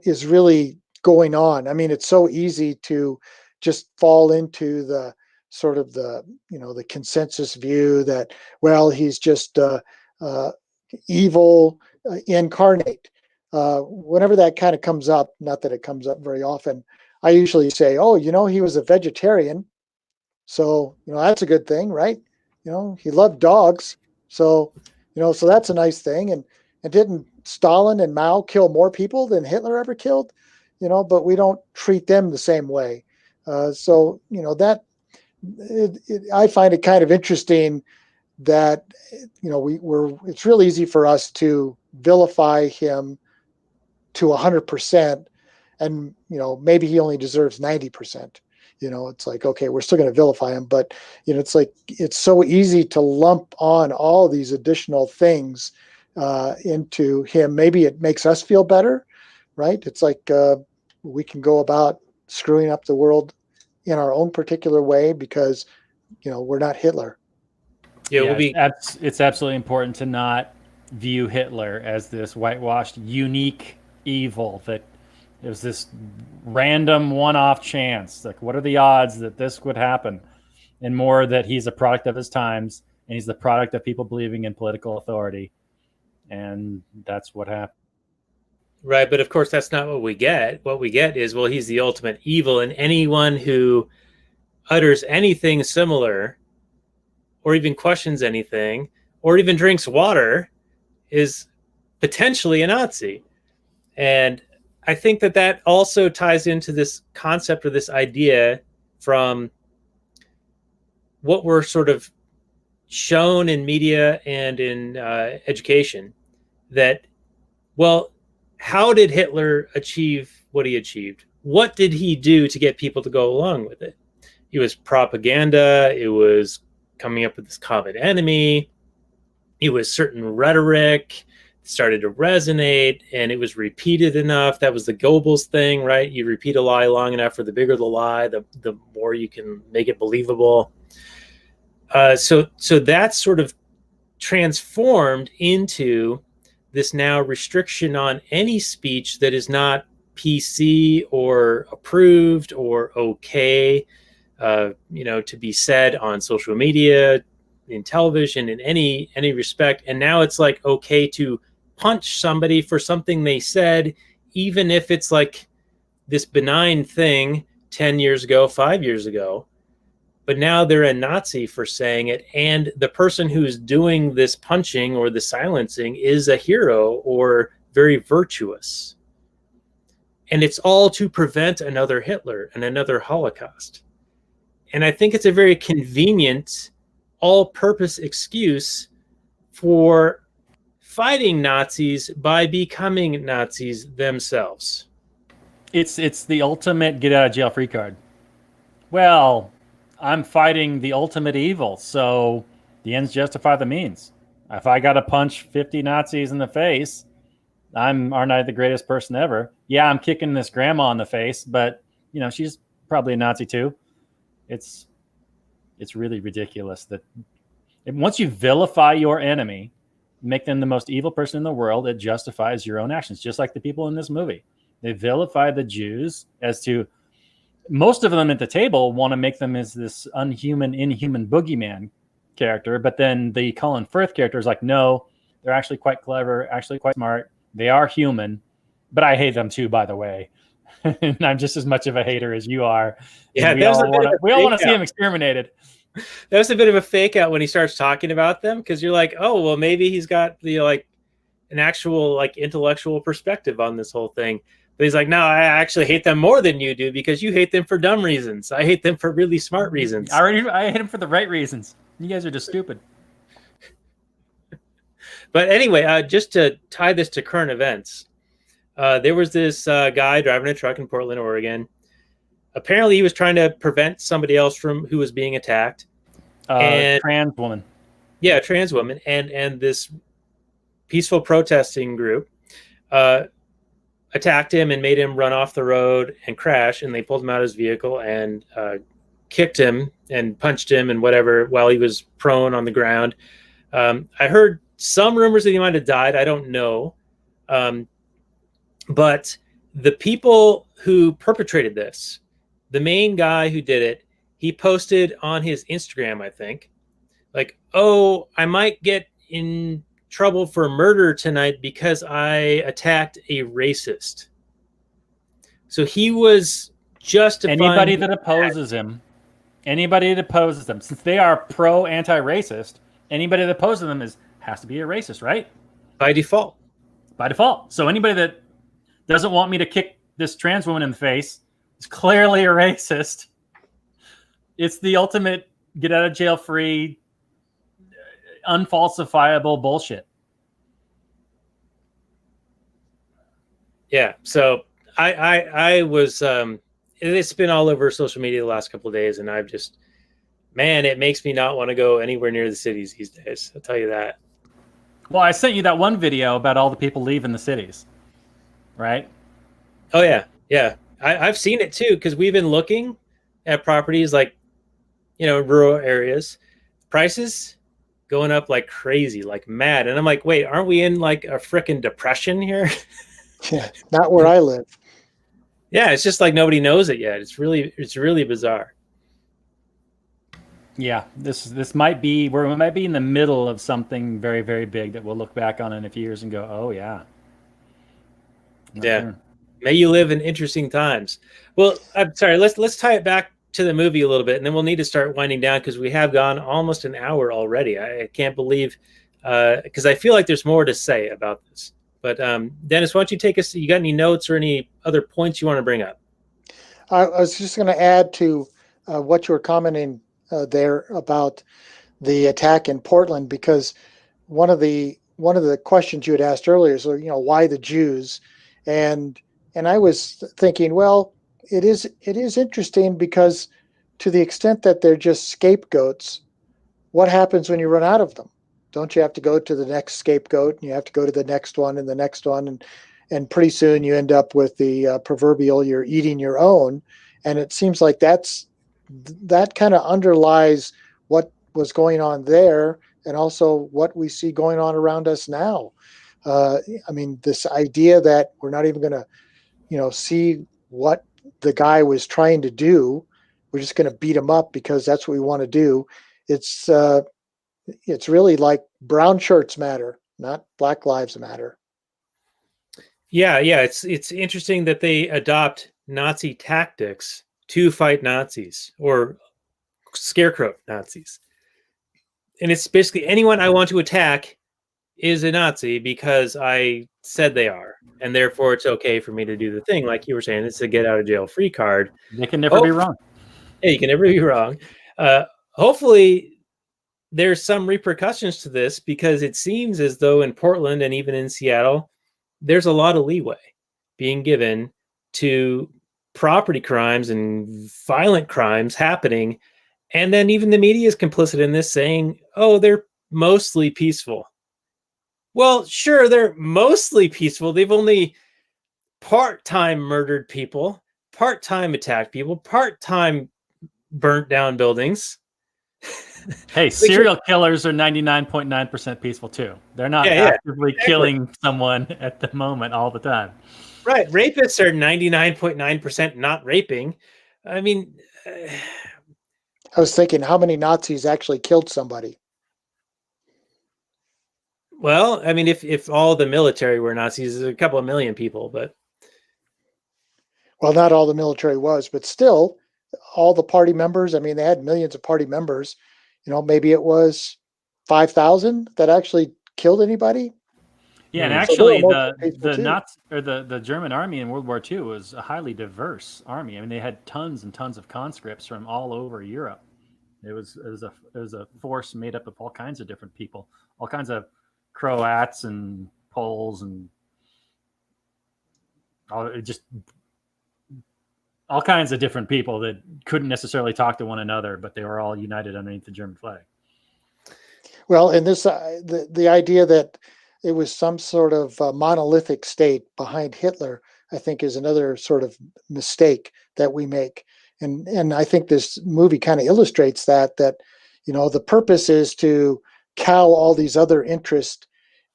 is really going on. I mean, it's so easy to just fall into the sort of the consensus view that, well, he's just evil incarnate. Whenever that kind of comes up, not that it comes up very often, I usually say, oh, he was a vegetarian, so that's a good thing, right? He loved dogs, so so that's a nice thing. And didn't Stalin and Mao kill more people than Hitler ever killed? But we don't treat them the same way. So that I find it kind of interesting that it's real easy for us to vilify him to 100%, and maybe he only deserves 90%. It's like, okay, we're still going to vilify him, but it's like it's so easy to lump on all these additional things into him. Maybe it makes us feel better, right? It's like we can go about screwing up the world in our own particular way because we're not Hitler. Yeah, it's absolutely important to not view Hitler as this whitewashed, unique evil that it was this random one-off chance. Like, what are the odds that this would happen? And more that he's a product of his times, and he's the product of people believing in political authority. And that's what happened. Right, but of course that's not what we get. What we get is, well, he's the ultimate evil, and anyone who utters anything similar or even questions anything or even drinks water is potentially a Nazi. And I think that also ties into this concept or this idea from what we're sort of shown in media and in education that, well, how did Hitler achieve what he achieved? What did he do to get people to go along with it? It was propaganda. It was coming up with this common enemy. It was certain rhetoric started to resonate, and it was repeated enough. That was the Goebbels thing, right? You repeat a lie long enough, or the bigger the lie, the more you can make it believable. So that's sort of transformed into this now restriction on any speech that is not PC or approved or okay, to be said on social media, in television, in any respect. And now it's like okay to punch somebody for something they said, even if it's like this benign thing 10 years ago, 5 years ago. But now they're a Nazi for saying it, and the person who's doing this punching or the silencing is a hero or very virtuous. And it's all to prevent another Hitler and another Holocaust. And I think it's a very convenient, all-purpose excuse for fighting Nazis by becoming Nazis themselves. It's the ultimate get out of jail free card. Well, I'm fighting the ultimate evil, so the ends justify the means. If I got to punch 50 Nazis in the face, aren't I the greatest person ever? Yeah, I'm kicking this grandma in the face, but she's probably a Nazi too. It's really ridiculous that once you vilify your enemy, make them the most evil person in the world, it justifies your own actions, just like the people in this movie. They vilify the Jews as to most of them at the table want to make them as this inhuman boogeyman character, but then the Colin Firth character is like, no, they're actually quite clever, actually quite smart. They are human, but I hate them too, by the way. And I'm just as much of a hater as you are. Yeah, we all want to see him exterminated. That was a bit of a fake out when he starts talking about them, because you're like, oh, well, maybe he's got the an actual intellectual perspective on this whole thing. But he's like, no, I actually hate them more than you do because you hate them for dumb reasons. I hate them for really smart reasons. I hate them for the right reasons. You guys are just stupid. But anyway, just to tie this to current events, there was this guy driving a truck in Portland, Oregon. Apparently, he was trying to prevent somebody else who was being attacked. Trans woman. Yeah, a trans woman. And this peaceful protesting group attacked him and made him run off the road and crash. And they pulled him out of his vehicle and kicked him and punched him and whatever while he was prone on the ground. I heard some rumors that he might have died. I don't know. But the people who perpetrated this, the main guy who did it, he posted on his Instagram, I think, like, oh, I might get in trouble for murder tonight because I attacked a racist. So he was justifying anybody that opposes him, since they are pro anti-racist, anybody that opposes them has to be a racist, right? By default. So anybody that doesn't want me to kick this trans woman in the face is clearly a racist. It's the ultimate get out of jail free, unfalsifiable bullshit. Yeah. So I was it's been all over social media the last couple of days, and I've just, man, it makes me not want to go anywhere near the cities these days. I'll tell you that. Well, I sent you that one video about all the people leaving the cities, right? Oh yeah, yeah. I've seen it too, because we've been looking at properties rural areas, prices going up like crazy, like mad, and I'm like, wait, aren't we in a frickin' depression here? Yeah, not where I live. Yeah, it's just like nobody knows it yet. It's really bizarre. Yeah, this might be where we might be in the middle of something very, very big that we'll look back on in a few years and go, oh yeah. Yeah. Sure. May you live in interesting times. Well, I'm sorry, let's tie it back to the movie a little bit, and then we'll need to start winding down because we have gone almost an hour already. I can't believe, because I feel like there's more to say about this. But Dennis, why don't you take us? You got any notes or any other points you want to bring up? I was just going to add to what you were commenting there about the attack in Portland, because one of the questions you had asked earlier is, why the Jews? And I was thinking, well, it is interesting because to the extent that they're just scapegoats, what happens when you run out of them? Don't you have to go to the next scapegoat, and you have to go to the next one and the next one, and pretty soon you end up with the proverbial you're eating your own. And it seems like that kind of underlies what was going on there, and also what we see going on around us now. I mean, this idea that we're not even going to, see what the guy was trying to do. We're just going to beat him up because that's what we want to do. It's really like brown shirts matter, not Black Lives Matter. Yeah. It's interesting that they adopt Nazi tactics to fight Nazis or scarecrow Nazis. And it's basically anyone I want to attack is a Nazi because I said they are, and therefore it's okay for me to do the thing. Like you were saying, it's a get out of jail free card. They can never be wrong. Yeah, you can never be wrong. Hopefully there's some repercussions to this, because it seems as though in Portland and even in Seattle, there's a lot of leeway being given to property crimes and violent crimes happening. And then even the media is complicit in this, saying, oh, they're mostly peaceful. Well, sure, they're mostly peaceful. They've only part-time murdered people, part-time attacked people, part-time burnt down buildings. Hey, serial killers are 99.9% peaceful too. They're not actively killing someone at the moment all the time. Right. Rapists are 99.9% not raping. I mean, I was thinking, how many Nazis actually killed somebody? well, I mean, if all the military were Nazis, there's a couple of million people, but Well, not all the military was, but still, all the party members. I mean, they had millions of party members. Maybe it was 5,000 that actually killed anybody. Yeah, and So actually, the Nazi or the German army in World War II was a highly diverse army. I mean, they had tons and tons of conscripts from all over Europe. It was a force made up of all kinds of different people, all kinds of Croats and Poles and all kinds of different people that couldn't necessarily talk to one another, but they were all united underneath the German flag. Well, and this the idea that it was some sort of monolithic state behind Hitler, I think, is another sort of mistake that we make. And I think this movie kind of illustrates that the purpose is to cow all these other interests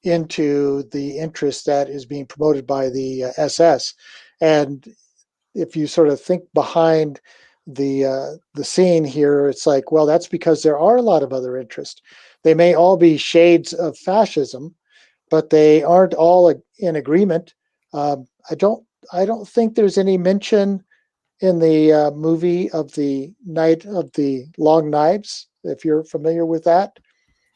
into the interest that is being promoted by the SS. And if you sort of think behind the scene here, it's like, well, that's because there are a lot of other interests. They may all be shades of fascism, but they aren't all in agreement. I don't think there's any mention in the movie of the Night of the Long Knives, if you're familiar with that.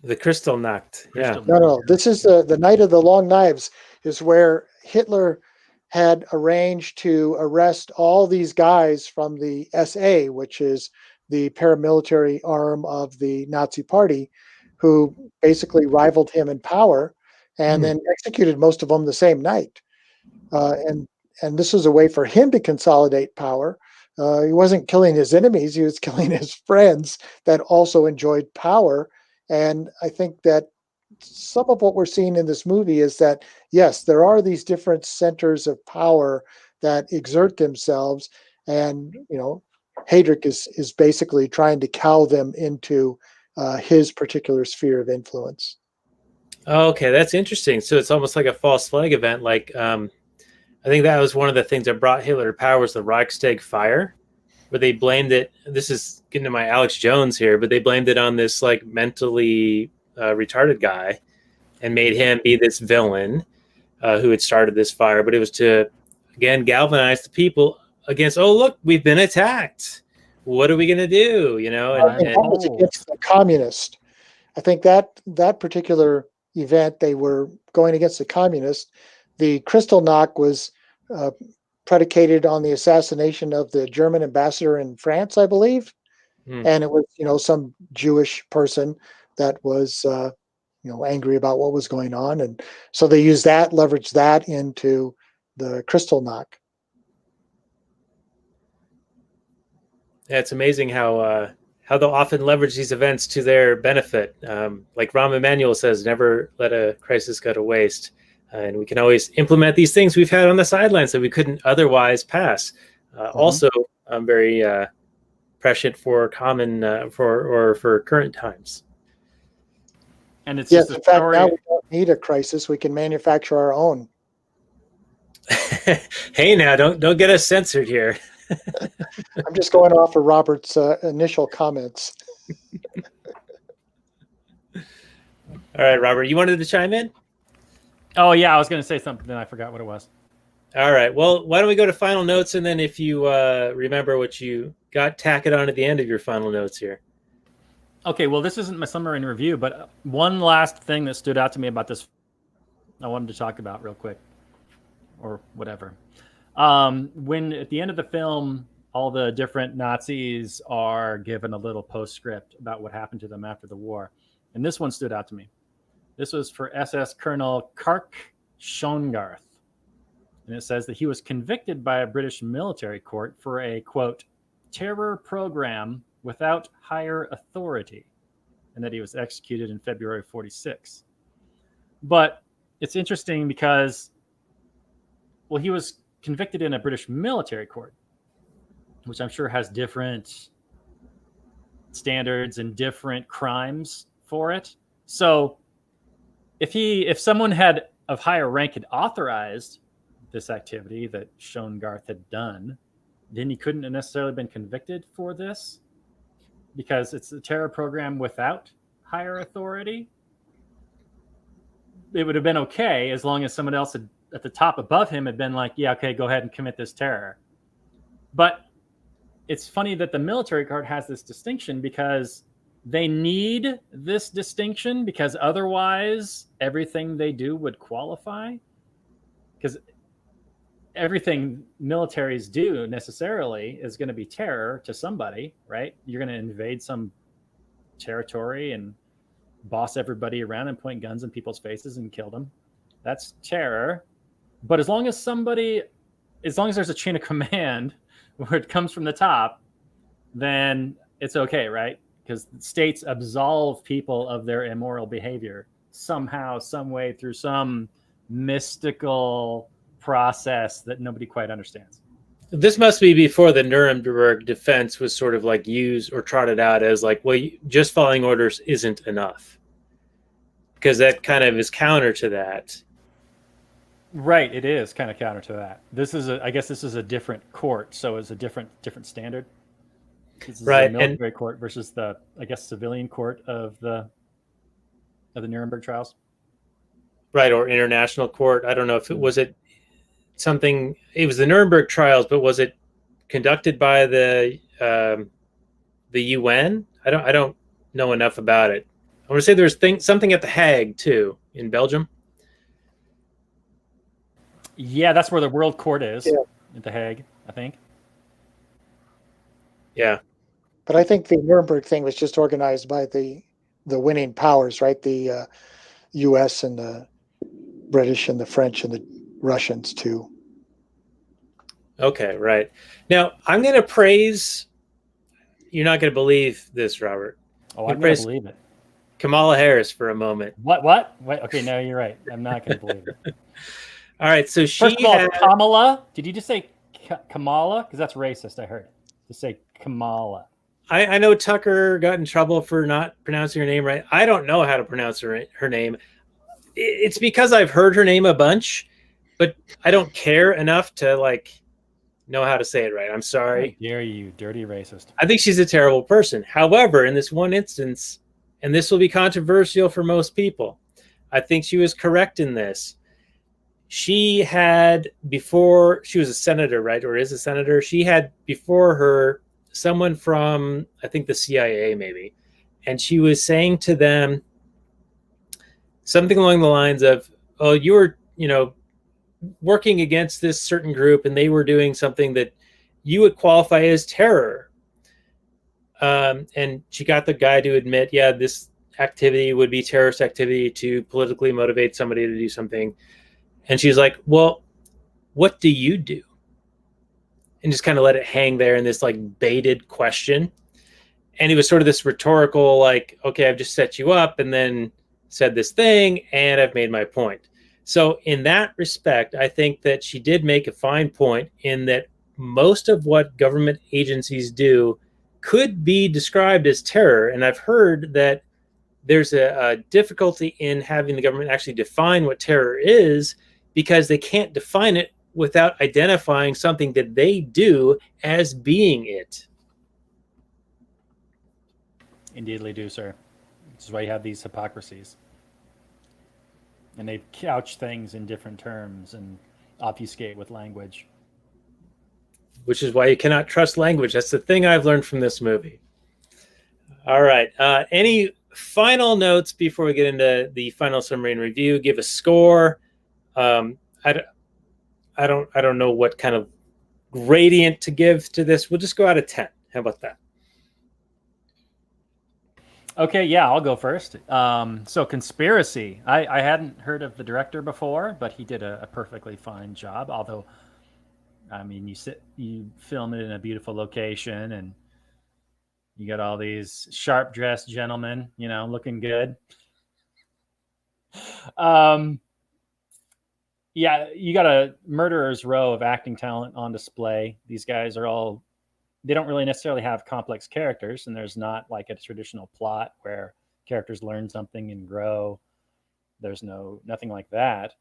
the Kristallnacht. Yeah. No. This is the Night of the Long Knives, is where Hitler had arranged to arrest all these guys from the SA, which is the paramilitary arm of the Nazi Party, who basically rivaled him in power, and then executed most of them the same night. And this was a way for him to consolidate power. He wasn't killing his enemies; he was killing his friends that also enjoyed power. And I think that some of what we're seeing in this movie is that, yes, there are these different centers of power that exert themselves, and Heydrich is basically trying to cow them into his particular sphere of influence. Okay, that's interesting. So it's almost like a false flag event. Like, I think that was one of the things that brought Hitler to power was the Reichstag fire, where they blamed it. This is getting to my Alex Jones here, but they blamed it on this like mentally retarded guy and made him be this villain who had started this fire. But it was to, again, galvanize the people against, oh, look, we've been attacked. What are we going to do? I think that was against the communist. I think that particular event, they were going against the communists. The Kristallnacht was predicated on the assassination of the German ambassador in France, I believe. And it was, some Jewish person that was, angry about what was going on. And so they used that, leveraged that into the Kristallnacht. Yeah, it's amazing how they'll often leverage these events to their benefit. Like Rahm Emanuel says, never let a crisis go to waste. And we can always implement these things we've had on the sidelines that we couldn't otherwise pass. Also, very prescient for for current times. And it's yes, just in fact, now we don't need a crisis; we can manufacture our own. Hey, now don't get us censored here. I'm just going off of Robert's initial comments. All right, Robert, you wanted to chime in? Oh, yeah, I was going to say something, then I forgot what it was. All right. Well, why don't we go to final notes, and then if you remember what you got, tack it on at the end of your final notes here. Okay, well, this isn't my summary and review, but one last thing that stood out to me about this I wanted to talk about real quick, or whatever. When at the end of the film, all the different Nazis are given a little postscript about what happened to them after the war. And this one stood out to me. This was for SS Colonel Kark Schongarth. And it says that he was convicted by a British military court for a, quote, terror program without higher authority, and that he was executed in February 46. But it's interesting because, well, he was convicted in a British military court, which I'm sure has different standards and different crimes for it. So if someone had of higher rank had authorized this activity that Sean Garth had done, then he couldn't have necessarily been convicted for this because it's a terror program without higher authority. It would have been okay as long as someone else had, at the top above him, had been like, yeah, okay, go ahead and commit this terror. But it's funny that the military court has this distinction because they need this distinction because otherwise everything they do would qualify. Because everything militaries do necessarily is going to be terror to somebody, right? You're going to invade some territory and boss everybody around and point guns in people's faces and kill them. That's terror. But as long as there's a chain of command where it comes from the top, then it's okay, right? Because states absolve people of their immoral behavior somehow, some way, through some mystical process that nobody quite understands. This must be before the Nuremberg defense was sort of like used or trotted out as like, well, just following orders isn't enough. Because that kind of is counter to that. Right, it is kind of counter to that. I guess this is a different court, so it's a different standard. This is right, a military court versus the, I guess, civilian court of the Nuremberg trials. Right, or international court. I don't know if it was something. It was the Nuremberg trials, but was it conducted by the UN? I don't know enough about it. I want to say there's something at the Hague too in Belgium. Yeah, that's where the World Court is, at the Hague, I think. Yeah. But I think the Nuremberg thing was just organized by the winning powers, right? The U.S. and the British and the French and the Russians too. Okay, right. Now, I'm going to praise, you're not going to believe this, Robert. Oh, I'm going to believe it. Kamala Harris for a moment. What? Wait, okay, no, you're right. I'm not going to believe it. All right, so First of all, Kamala. Did you just say Kamala? Because that's racist, I heard. To say Kamala. I know Tucker got in trouble for not pronouncing her name right. I don't know how to pronounce her name. It's because I've heard her name a bunch, but I don't care enough to know how to say it right. I'm sorry. How dare you, dirty racist. I think she's a terrible person. However, in this one instance, and this will be controversial for most people, I think she was correct in this. She had, before she was a senator, right, or is a senator, she had before her someone from, I think, the CIA maybe, and she was saying to them something along the lines of, oh, you were, working against this certain group and they were doing something that you would qualify as terror. And she got the guy to admit, yeah, this activity would be terrorist activity to politically motivate somebody to do something. And she's like, well, what do you do? And just kind of let it hang there in this baited question. And it was sort of this rhetorical, okay, I've just set you up and then said this thing and I've made my point. So in that respect, I think that she did make a fine point in that most of what government agencies do could be described as terror. And I've heard that there's a difficulty in having the government actually define what terror is because they can't define it without identifying something that they do as being it. Indeed they do, sir. This is why you have these hypocrisies. And they couch things in different terms and obfuscate with language. Which is why you cannot trust language. That's the thing I've learned from this movie. All right. Any final notes before we get into the final summary and review? Give a score. I don't know what kind of gradient to give to this. We'll just go out of 10. How about that? Okay, yeah, I'll go first. So Conspiracy. I hadn't heard of the director before, but he did a perfectly fine job. Although, I mean, you film it in a beautiful location, and you got all these sharp dressed gentlemen, looking good. Um, yeah, you got a murderer's row of acting talent on display. These guys are all, they don't really necessarily have complex characters, and there's not like a traditional plot where characters learn something and grow. There's nothing like that.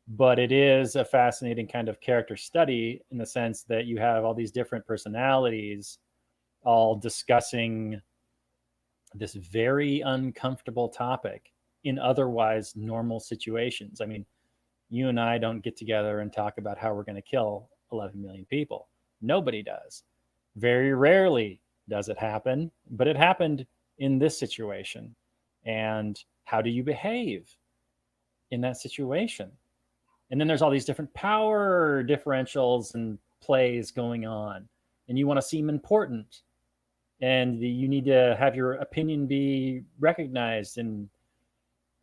But it is a fascinating kind of character study in the sense that you have all these different personalities all discussing this very uncomfortable topic in otherwise normal situations. I mean, you and I don't get together and talk about how we're going to kill 11 million people. Nobody does. Very rarely does it happen, but it happened in this situation. And how do you behave in that situation? And then there's all these different power differentials and plays going on, and you want to seem important, and you need to have your opinion be recognized and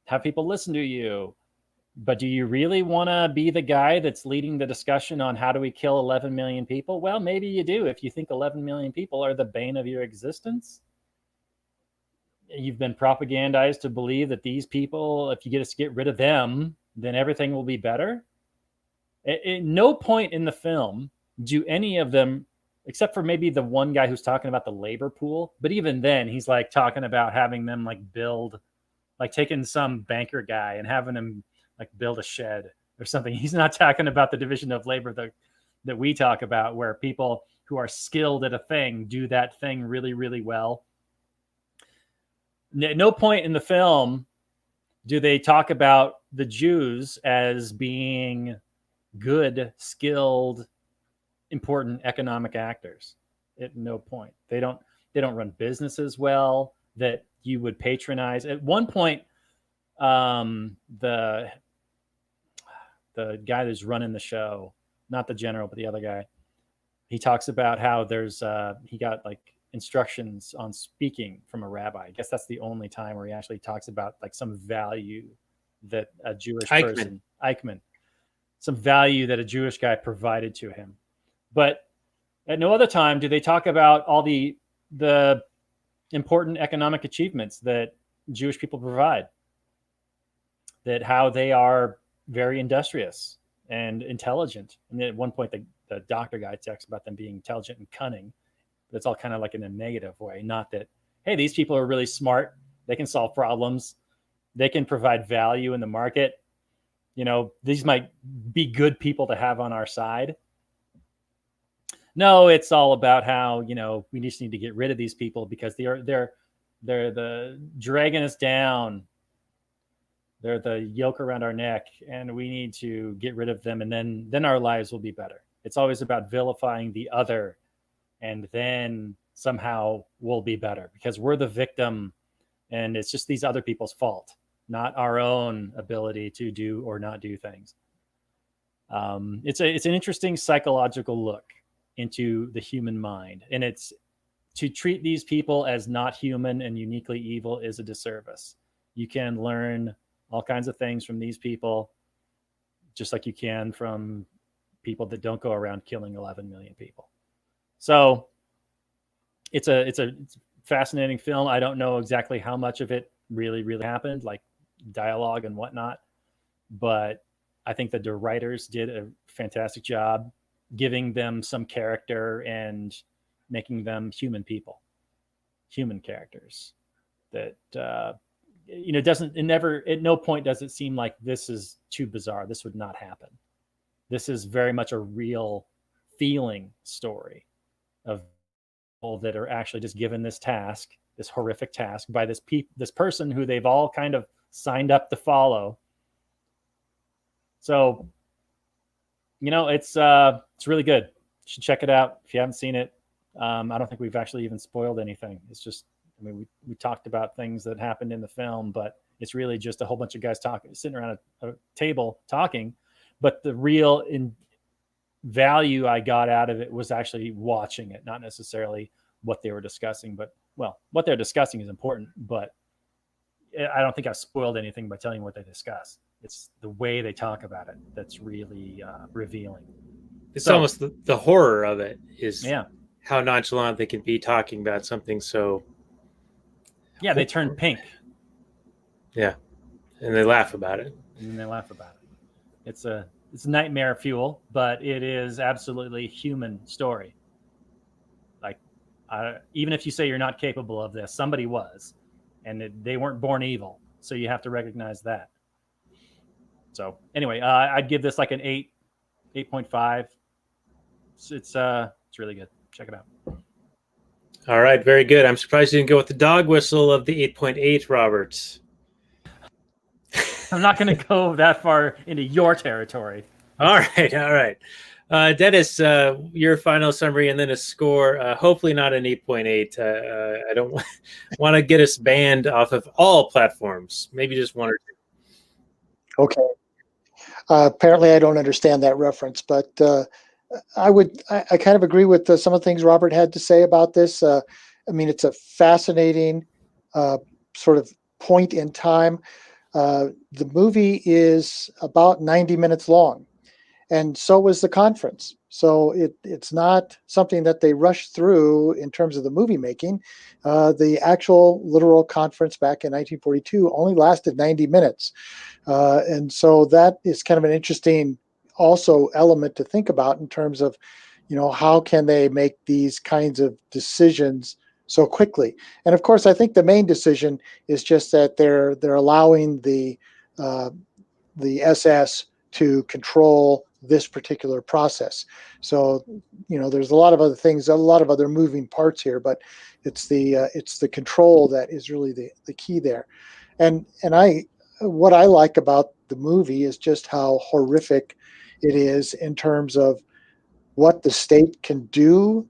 have people listen to you. But do you really want to be the guy that's leading the discussion on how do we kill 11 million people? Well, maybe you do if you think 11 million people are the bane of your existence. You've been propagandized to believe that these people, if you get rid of them, then everything will be better. At no point in the film do any of them, except for maybe the one guy who's talking about the labor pool, but even then he's like talking about having them like build, like taking some banker guy and having him like build a shed or something. He's not talking about the division of labor that we talk about, where people who are skilled at a thing do that thing really, really well. At no point in the film do they talk about the Jews as being good, skilled, important economic actors. At no point. They don't run businesses well that you would patronize. At one point, the guy that's running the show, not the general, but the other guy, he talks about how there's he got like instructions on speaking from a rabbi. I guess that's the only time where he actually talks about like some value that a Jewish person, Eichmann, some value that a Jewish guy provided to him. But at no other time do they talk about all the important economic achievements that Jewish people provide, that how they are very industrious and intelligent. And at one point, the doctor guy talks about them being intelligent and cunning. But it's all kind of like in a negative way. Not that, hey, these people are really smart. They can solve problems. They can provide value in the market. These might be good people to have on our side. No, it's all about how, we just need to get rid of these people because they're the dragging us down. They're the yoke around our neck, and we need to get rid of them, and then our lives will be better. It's always about vilifying the other, and then somehow we'll be better because we're the victim, and it's just these other people's fault, not our own ability to do or not do things. It's an interesting psychological look into the human mind, and it's to treat these people as not human and uniquely evil is a disservice. You can learn all kinds of things from these people, just like you can from people that don't go around killing 11 million people. So it's a fascinating film. I don't know exactly how much of it really, really happened, like dialogue and whatnot, but I think that the writers did a fantastic job giving them some character and making them human people, human characters that, at no point does it seem like this is too bizarre. This would not happen. This is very much a real feeling story of people that are actually just given this task, this horrific task by this person who they've all kind of signed up to follow. So, it's really good. You should check it out if you haven't seen it. I don't think we've actually even spoiled anything. It's just, we talked about things that happened in the film, but it's really just a whole bunch of guys sitting around a table talking. But the real value I got out of it was actually watching it, not necessarily what they were discussing, but well, what they're discussing is important, but I don't think I've spoiled anything by telling you what they discuss. It's the way they talk about it that's really revealing. It's almost the horror of it is Yeah. how nonchalant they can be talking about something so. Yeah, they turn pink. Yeah, and they laugh about it. And they laugh about it. It's nightmare fuel, but it is absolutely human story. Like, even if you say you're not capable of this, somebody was, and they weren't born evil. So you have to recognize that. So anyway, I'd give this like an 8.5. It's really good. Check it out. All right, very good. I'm surprised you didn't go with the dog whistle of the 8.8, Roberts. I'm not going to go that far into your territory. All right. Dennis, your final summary and then a score. Hopefully not an 8.8. I don't want to get us banned off of all platforms. Maybe just one or two. Okay. Apparently, I don't understand that reference, but I kind of agree with some of the things Robert had to say about this. I mean, it's a fascinating sort of point in time. The movie is about 90 minutes long, and so was the conference. So it's not something that they rushed through in terms of the movie making. The actual literal conference back in 1942 only lasted 90 minutes. And so that is kind of an interesting also element to think about in terms of, how can they make these kinds of decisions so quickly? And of course, I think the main decision is just that they're allowing the SS to control this particular process. So, there's a lot of other things, a lot of other moving parts here, but it's the control that is really the key there. And what I like about the movie is just how horrific it is in terms of what the state can do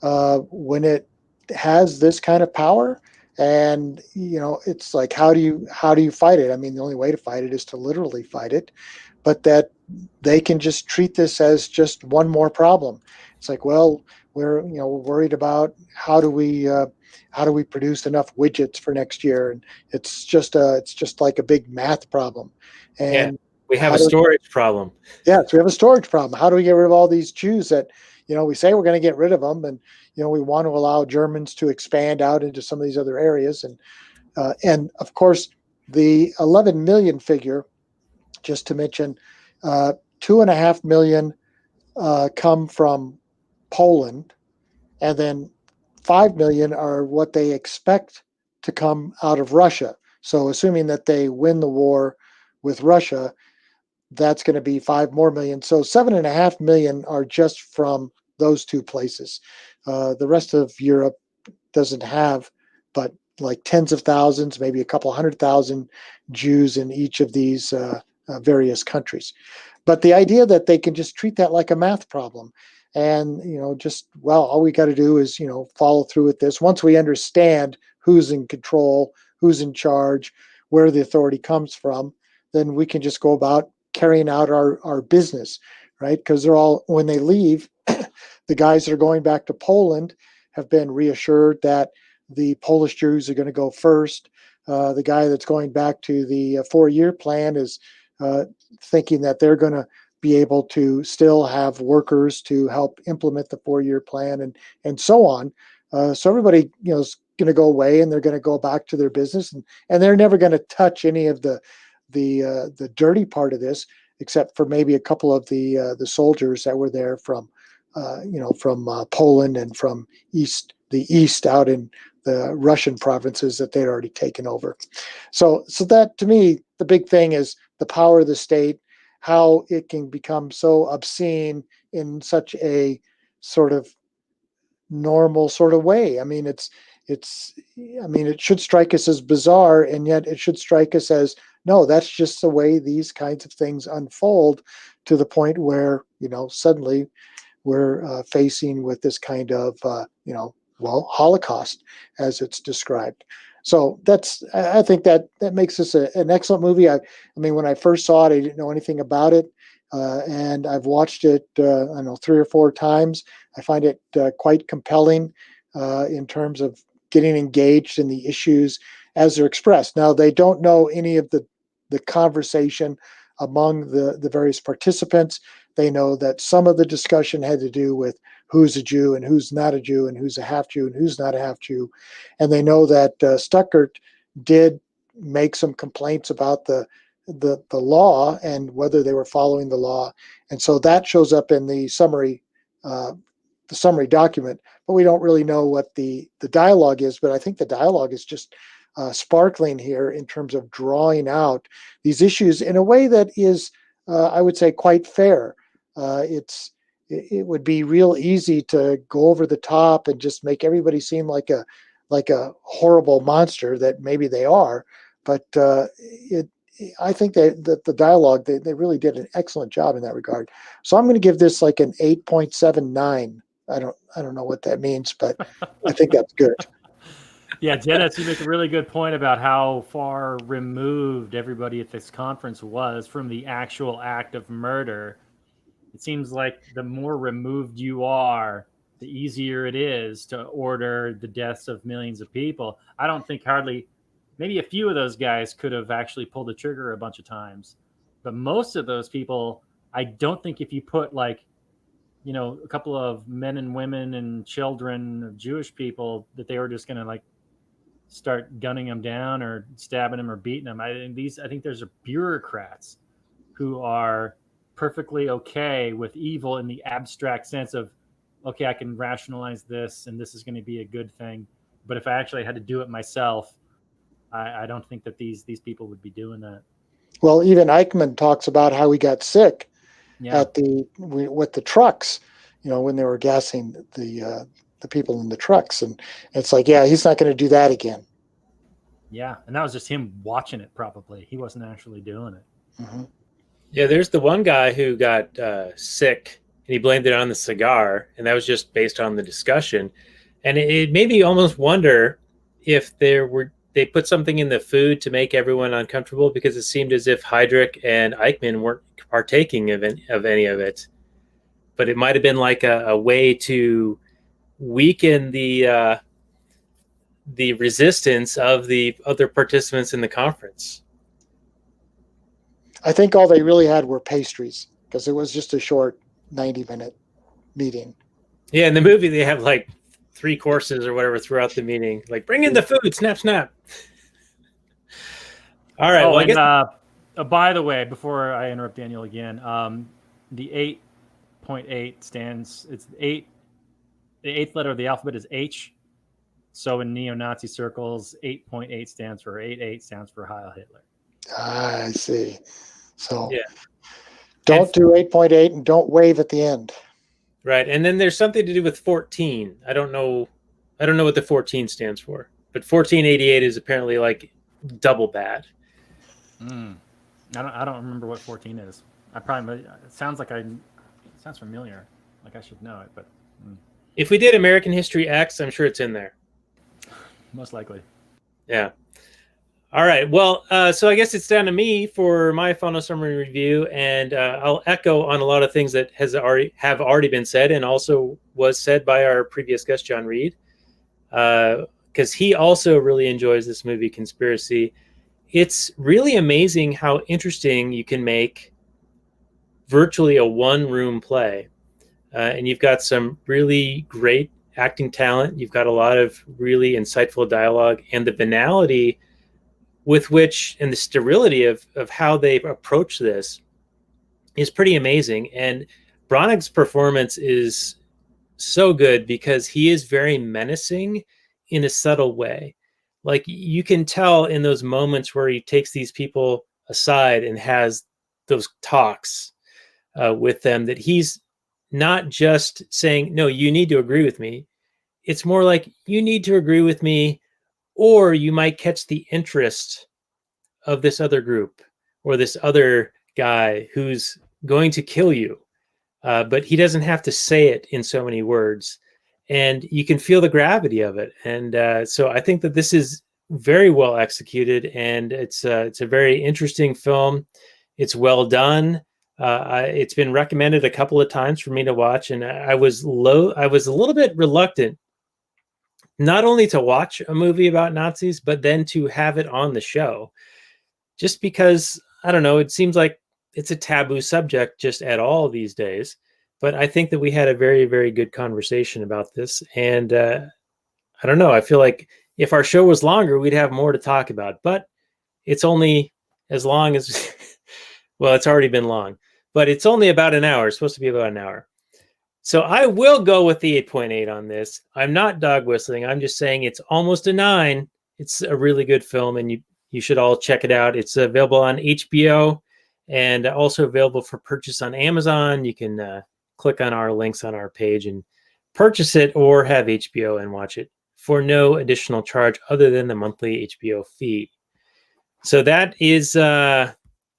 when it has this kind of power. And it's like, how do you fight it? I mean, the only way to fight it is to literally fight it, but that they can just treat this as just one more problem. It's like, well, we're worried about how do we produce enough widgets for next year, and it's just like a big math problem. And yeah, we have a storage problem. Yeah, so we have a storage problem. How do we get rid of all these Jews that we say we're going to get rid of them, and we want to allow Germans to expand out into some of these other areas, and of course the 11 million figure, just to mention, 2.5 million come from Poland, and then 5 million are what they expect to come out of Russia. So assuming that they win the war with Russia, that's going to be 5 more million. So 7.5 million are just from those two places. The rest of Europe doesn't have but like tens of thousands, maybe a couple 100,000 Jews in each of these various countries. But the idea that they can just treat that like a math problem, and all we got to do is follow through with this. Once we understand who's in control, who's in charge, where the authority comes from, then we can just go about carrying out our business, right? Because they're all, when they leave, the guys that are going back to Poland have been reassured that the Polish Jews are going to go first. The guy that's going back to the 4-year plan is thinking that they're going to be able to still have workers to help implement the 4-year plan, and so on. So everybody, is going to go away, and they're going to go back to their business, and they're never going to touch any of the dirty part of this, except for maybe a couple of the soldiers that were there from Poland and from the east out in the Russian provinces that they'd already taken over. So that, to me, the big thing is the power of the state, how it can become so obscene in such a sort of normal sort of way. I mean, it should strike us as bizarre, and yet it should strike us as, no, that's just the way these kinds of things unfold, to the point where, suddenly we're facing with this kind of, Holocaust as it's described. So I think that makes this an excellent movie. I mean, when I first saw it, I didn't know anything about it. And I've watched it, 3 or 4 times. I find it quite compelling in terms of getting engaged in the issues as they're expressed. Now, they don't know any of the conversation among the various participants. They know that some of the discussion had to do with who's a Jew and who's not a Jew, and who's a half Jew and who's not a half Jew. And they know that Stuckert did make some complaints about the law and whether they were following the law. And so that shows up in the summary document, but we don't really know what the dialogue is. But I think the dialogue is just sparkling here in terms of drawing out these issues in a way that is, I would say, quite fair. It would be real easy to go over the top and just make everybody seem like a horrible monster that maybe they are. But I think that the dialogue, they really did an excellent job in that regard. So I'm going to give this like an 8.79. I don't know what that means, but I think that's good. Yeah, Dennis, you make a really good point about how far removed everybody at this conference was from the actual act of murder. It seems like the more removed you are, the easier it is to order the deaths of millions of people. I don't think maybe a few of those guys could have actually pulled the trigger a bunch of times. But most of those people, I don't think if you put a couple of men and women and children of Jewish people, that they were just going to start gunning them down or stabbing them or beating them. I think there's bureaucrats who are perfectly okay with evil in the abstract sense of, okay, I can rationalize this and this is going to be a good thing. But if I actually had to do it myself, I don't think that these people would be doing that. Well, even Eichmann talks about how he got sick with the trucks, when they were gassing the people in the trucks. And it's like, yeah, he's not going to do that again. Yeah. And that was just him watching it, probably. He wasn't actually doing it. Mm-hmm. Yeah, there's the one guy who got sick and he blamed it on the cigar, and that was just based on the discussion. And it made me almost wonder if they put something in the food to make everyone uncomfortable, because it seemed as if Heydrich and Eichmann weren't partaking of any of it. But it might have been like a way to weaken the resistance of the other participants in the conference. I think all they really had were pastries, because it was just a short 90-minute meeting. Yeah, in the movie they have 3 courses or whatever throughout the meeting. Bring in the food, snap, snap. All right. Oh, and by the way, before I interrupt Daniel again, the 8.8 stands. It's 8. The 8th letter of the alphabet is H. So in neo-Nazi circles, 8.8 stands for 88 stands for Heil Hitler. I see. So yeah. Don't do 8.8 and don't wave at the end. Right. And then there's something to do with 14. I don't know what the 14 stands for, but 1488 is apparently double bad. I don't remember what 14 is. It sounds familiar. I should know it, but if we did American History X, I'm sure it's in there. Most likely. Yeah. All right. Well, so I guess it's down to me for my final summary review, and I'll echo on a lot of things that have already been said, and also was said by our previous guest, John Reed, because he also really enjoys this movie, Conspiracy. It's really amazing how interesting you can make virtually a one-room play, and you've got some really great acting talent. You've got a lot of really insightful dialogue, and the banality with which, and the sterility of how they approach this is pretty amazing. And Bronnig's performance is so good because he is very menacing in a subtle way. You can tell in those moments where he takes these people aside and has those talks with them that he's not just saying, no, you need to agree with me. It's more like, you need to agree with me, or you might catch the interest of this other group or this other guy who's going to kill you. But he doesn't have to say it in so many words, and you can feel the gravity of it. And so I think that this is very well executed, and it's a very interesting film. It's well done. It's been recommended a couple of times for me to watch, and I was a little bit reluctant not only to watch a movie about Nazis, but then to have it on the show. Just because, I don't know, it seems like it's a taboo subject just at all these days. But I think that we had a very, very good conversation about this. And I don't know, I feel like if our show was longer, we'd have more to talk about. But it's only as long as, well, it's already been long, but it's only about an hour. It's supposed to be about an hour. So I will go with the 8.8 on this. I'm not dog whistling. I'm just saying it's almost a 9. It's a really good film, and you should all check it out. It's available on HBO and also available for purchase on Amazon. You can click on our links on our page and purchase it, or have HBO and watch it for no additional charge other than the monthly HBO fee. So that is our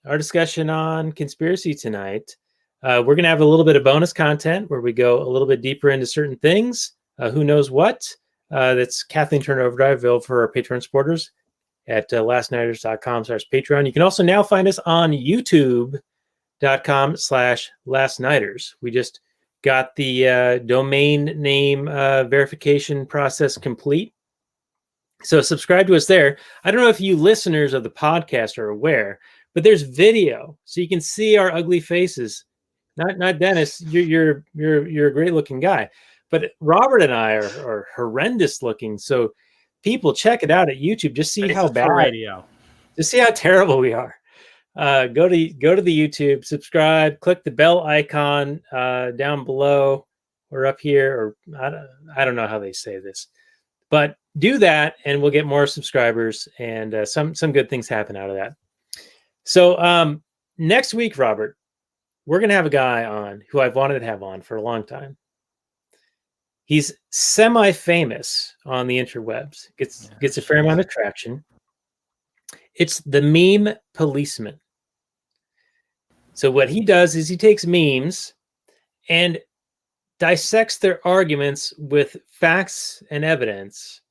discussion on conspiracy tonight. We're going to have a little bit of bonus content where we go a little bit deeper into certain things. Who knows what? That's Kathleen Turner Overdrive, available for our Patreon supporters at lastnighters.com/Patreon. You can also now find us on youtube.com/lastnighters. We just got the domain name verification process complete. So subscribe to us there. I don't know if you listeners of the podcast are aware, but there's video, so you can see our ugly faces. Not Dennis. You're a great looking guy, but Robert and I are horrendous looking. So people, check it out at YouTube. Just see how bad. Radio. Just see how terrible we are. Go to the YouTube, subscribe, click the bell icon down below or up here, or I don't know how they say this, but do that, and we'll get more subscribers, and some good things happen out of that. So next week, Robert, we're going to have a guy on who I've wanted to have on for a long time. He's semi-famous on the interwebs. Gets a fair amount of traction. It's the Meme Policeman. So what he does is he takes memes and dissects their arguments with facts and evidence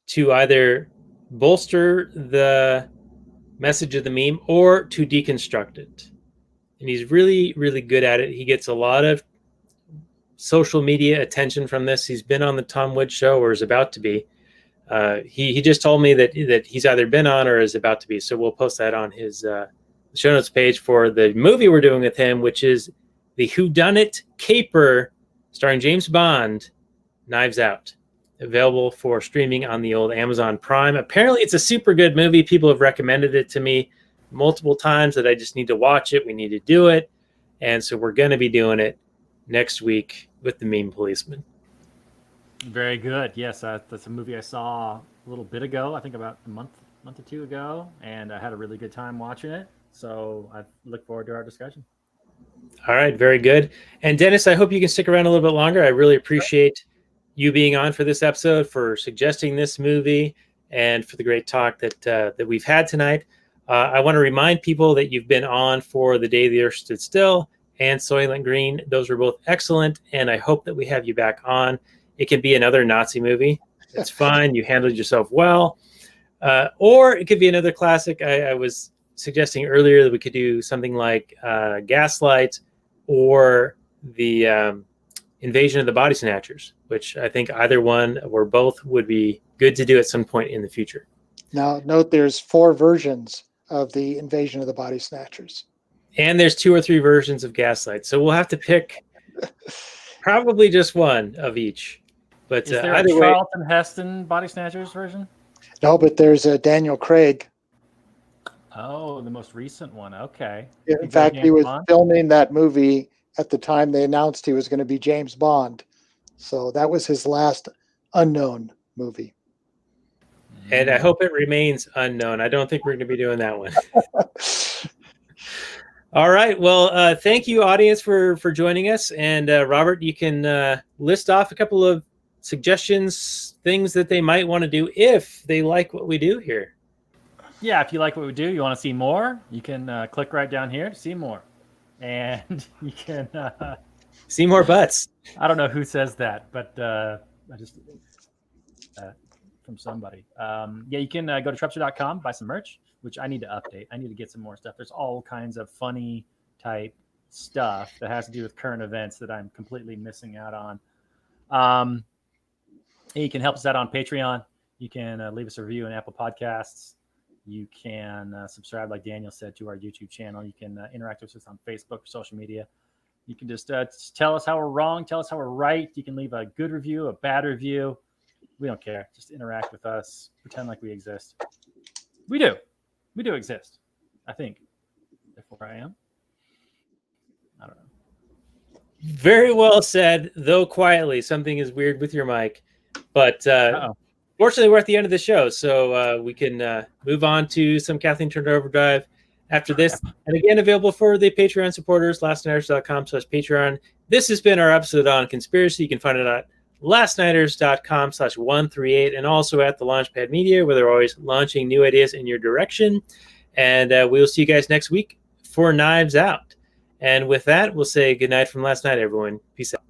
to either bolster the message of the meme or to deconstruct it. And he's really, really good at it. He gets a lot of social media attention from this. He's been on the Tom Wood Show, or is about to be. He just told me that he's either been on or is about to be. So we'll post that on his show notes page for the movie we're doing with him, which is the whodunit caper starring James Bond, Knives Out, available for streaming on the old Amazon Prime. Apparently it's a super good movie. People have recommended it to me multiple times that I just need to watch it. We need to do it. And so we're going to be doing it next week with the Meme Policeman. Very good. Yes, that's a movie I saw a little bit ago. I think about a month or two ago, and I had a really good time watching it. So I look forward to our discussion. All right, very good. And Dennis, I hope you can stick around a little bit longer. I really appreciate you being on for this episode, for suggesting this movie, and for the great talk that we've had tonight. I want to remind people that you've been on for The Day the Earth Stood Still and Soylent Green. Those were both excellent, and I hope that we have you back on. It can be another Nazi movie. It's fine. You handled yourself well. Or it could be another classic. I was suggesting earlier that we could do something like Gaslight, or the Invasion of the Body Snatchers, which I think either one or both would be good to do at some point in the future. Now, note there's 4 versions of the Invasion of the Body Snatchers. And there's 2 or 3 versions of Gaslight. So we'll have to pick probably just one of each. But is there a either Charlton Heston Body Snatchers version? No, but there's a Daniel Craig. Oh, the most recent one. Okay. In fact, he was filming that movie at the time they announced he was going to be James Bond. So that was his last unknown movie. And I hope it remains unknown. I don't think we're going to be doing that one. All right. Well, thank you, audience, for joining us. And Robert, you can list off a couple of suggestions, things that they might want to do if they like what we do here. Yeah, if you like what we do, you want to see more, you can click right down here to see more. And you can... see more butts. I don't know who says that, but I just... from somebody. Yeah, you can go to Trepster.com, buy some merch, which I need to update. I need to get some more stuff. There's all kinds of funny type stuff that has to do with current events that I'm completely missing out on. You can help us out on Patreon. You can leave us a review on Apple Podcasts. You can subscribe, like Daniel said, to our YouTube channel. You can interact with us on Facebook or social media. You can just tell us how we're wrong, tell us how we're right. You can leave a good review, a bad review. We don't care. Just interact with us. Pretend like we exist. We do. We do exist, I think. Therefore, I am. I don't know. Very well said, though quietly. Something is weird with your mic. But fortunately, we're at the end of the show, so we can move on to some Kathleen Turner Overdrive after this. And again, available for the Patreon supporters, lastnighters.com/Patreon. This has been our episode on conspiracy. You can find it at lastnighters.com/138 and also at the Launchpad Media, where they're always launching new ideas in your direction. And we'll see you guys next week for Knives Out. And with that, we'll say good night from last night, everyone. Peace out.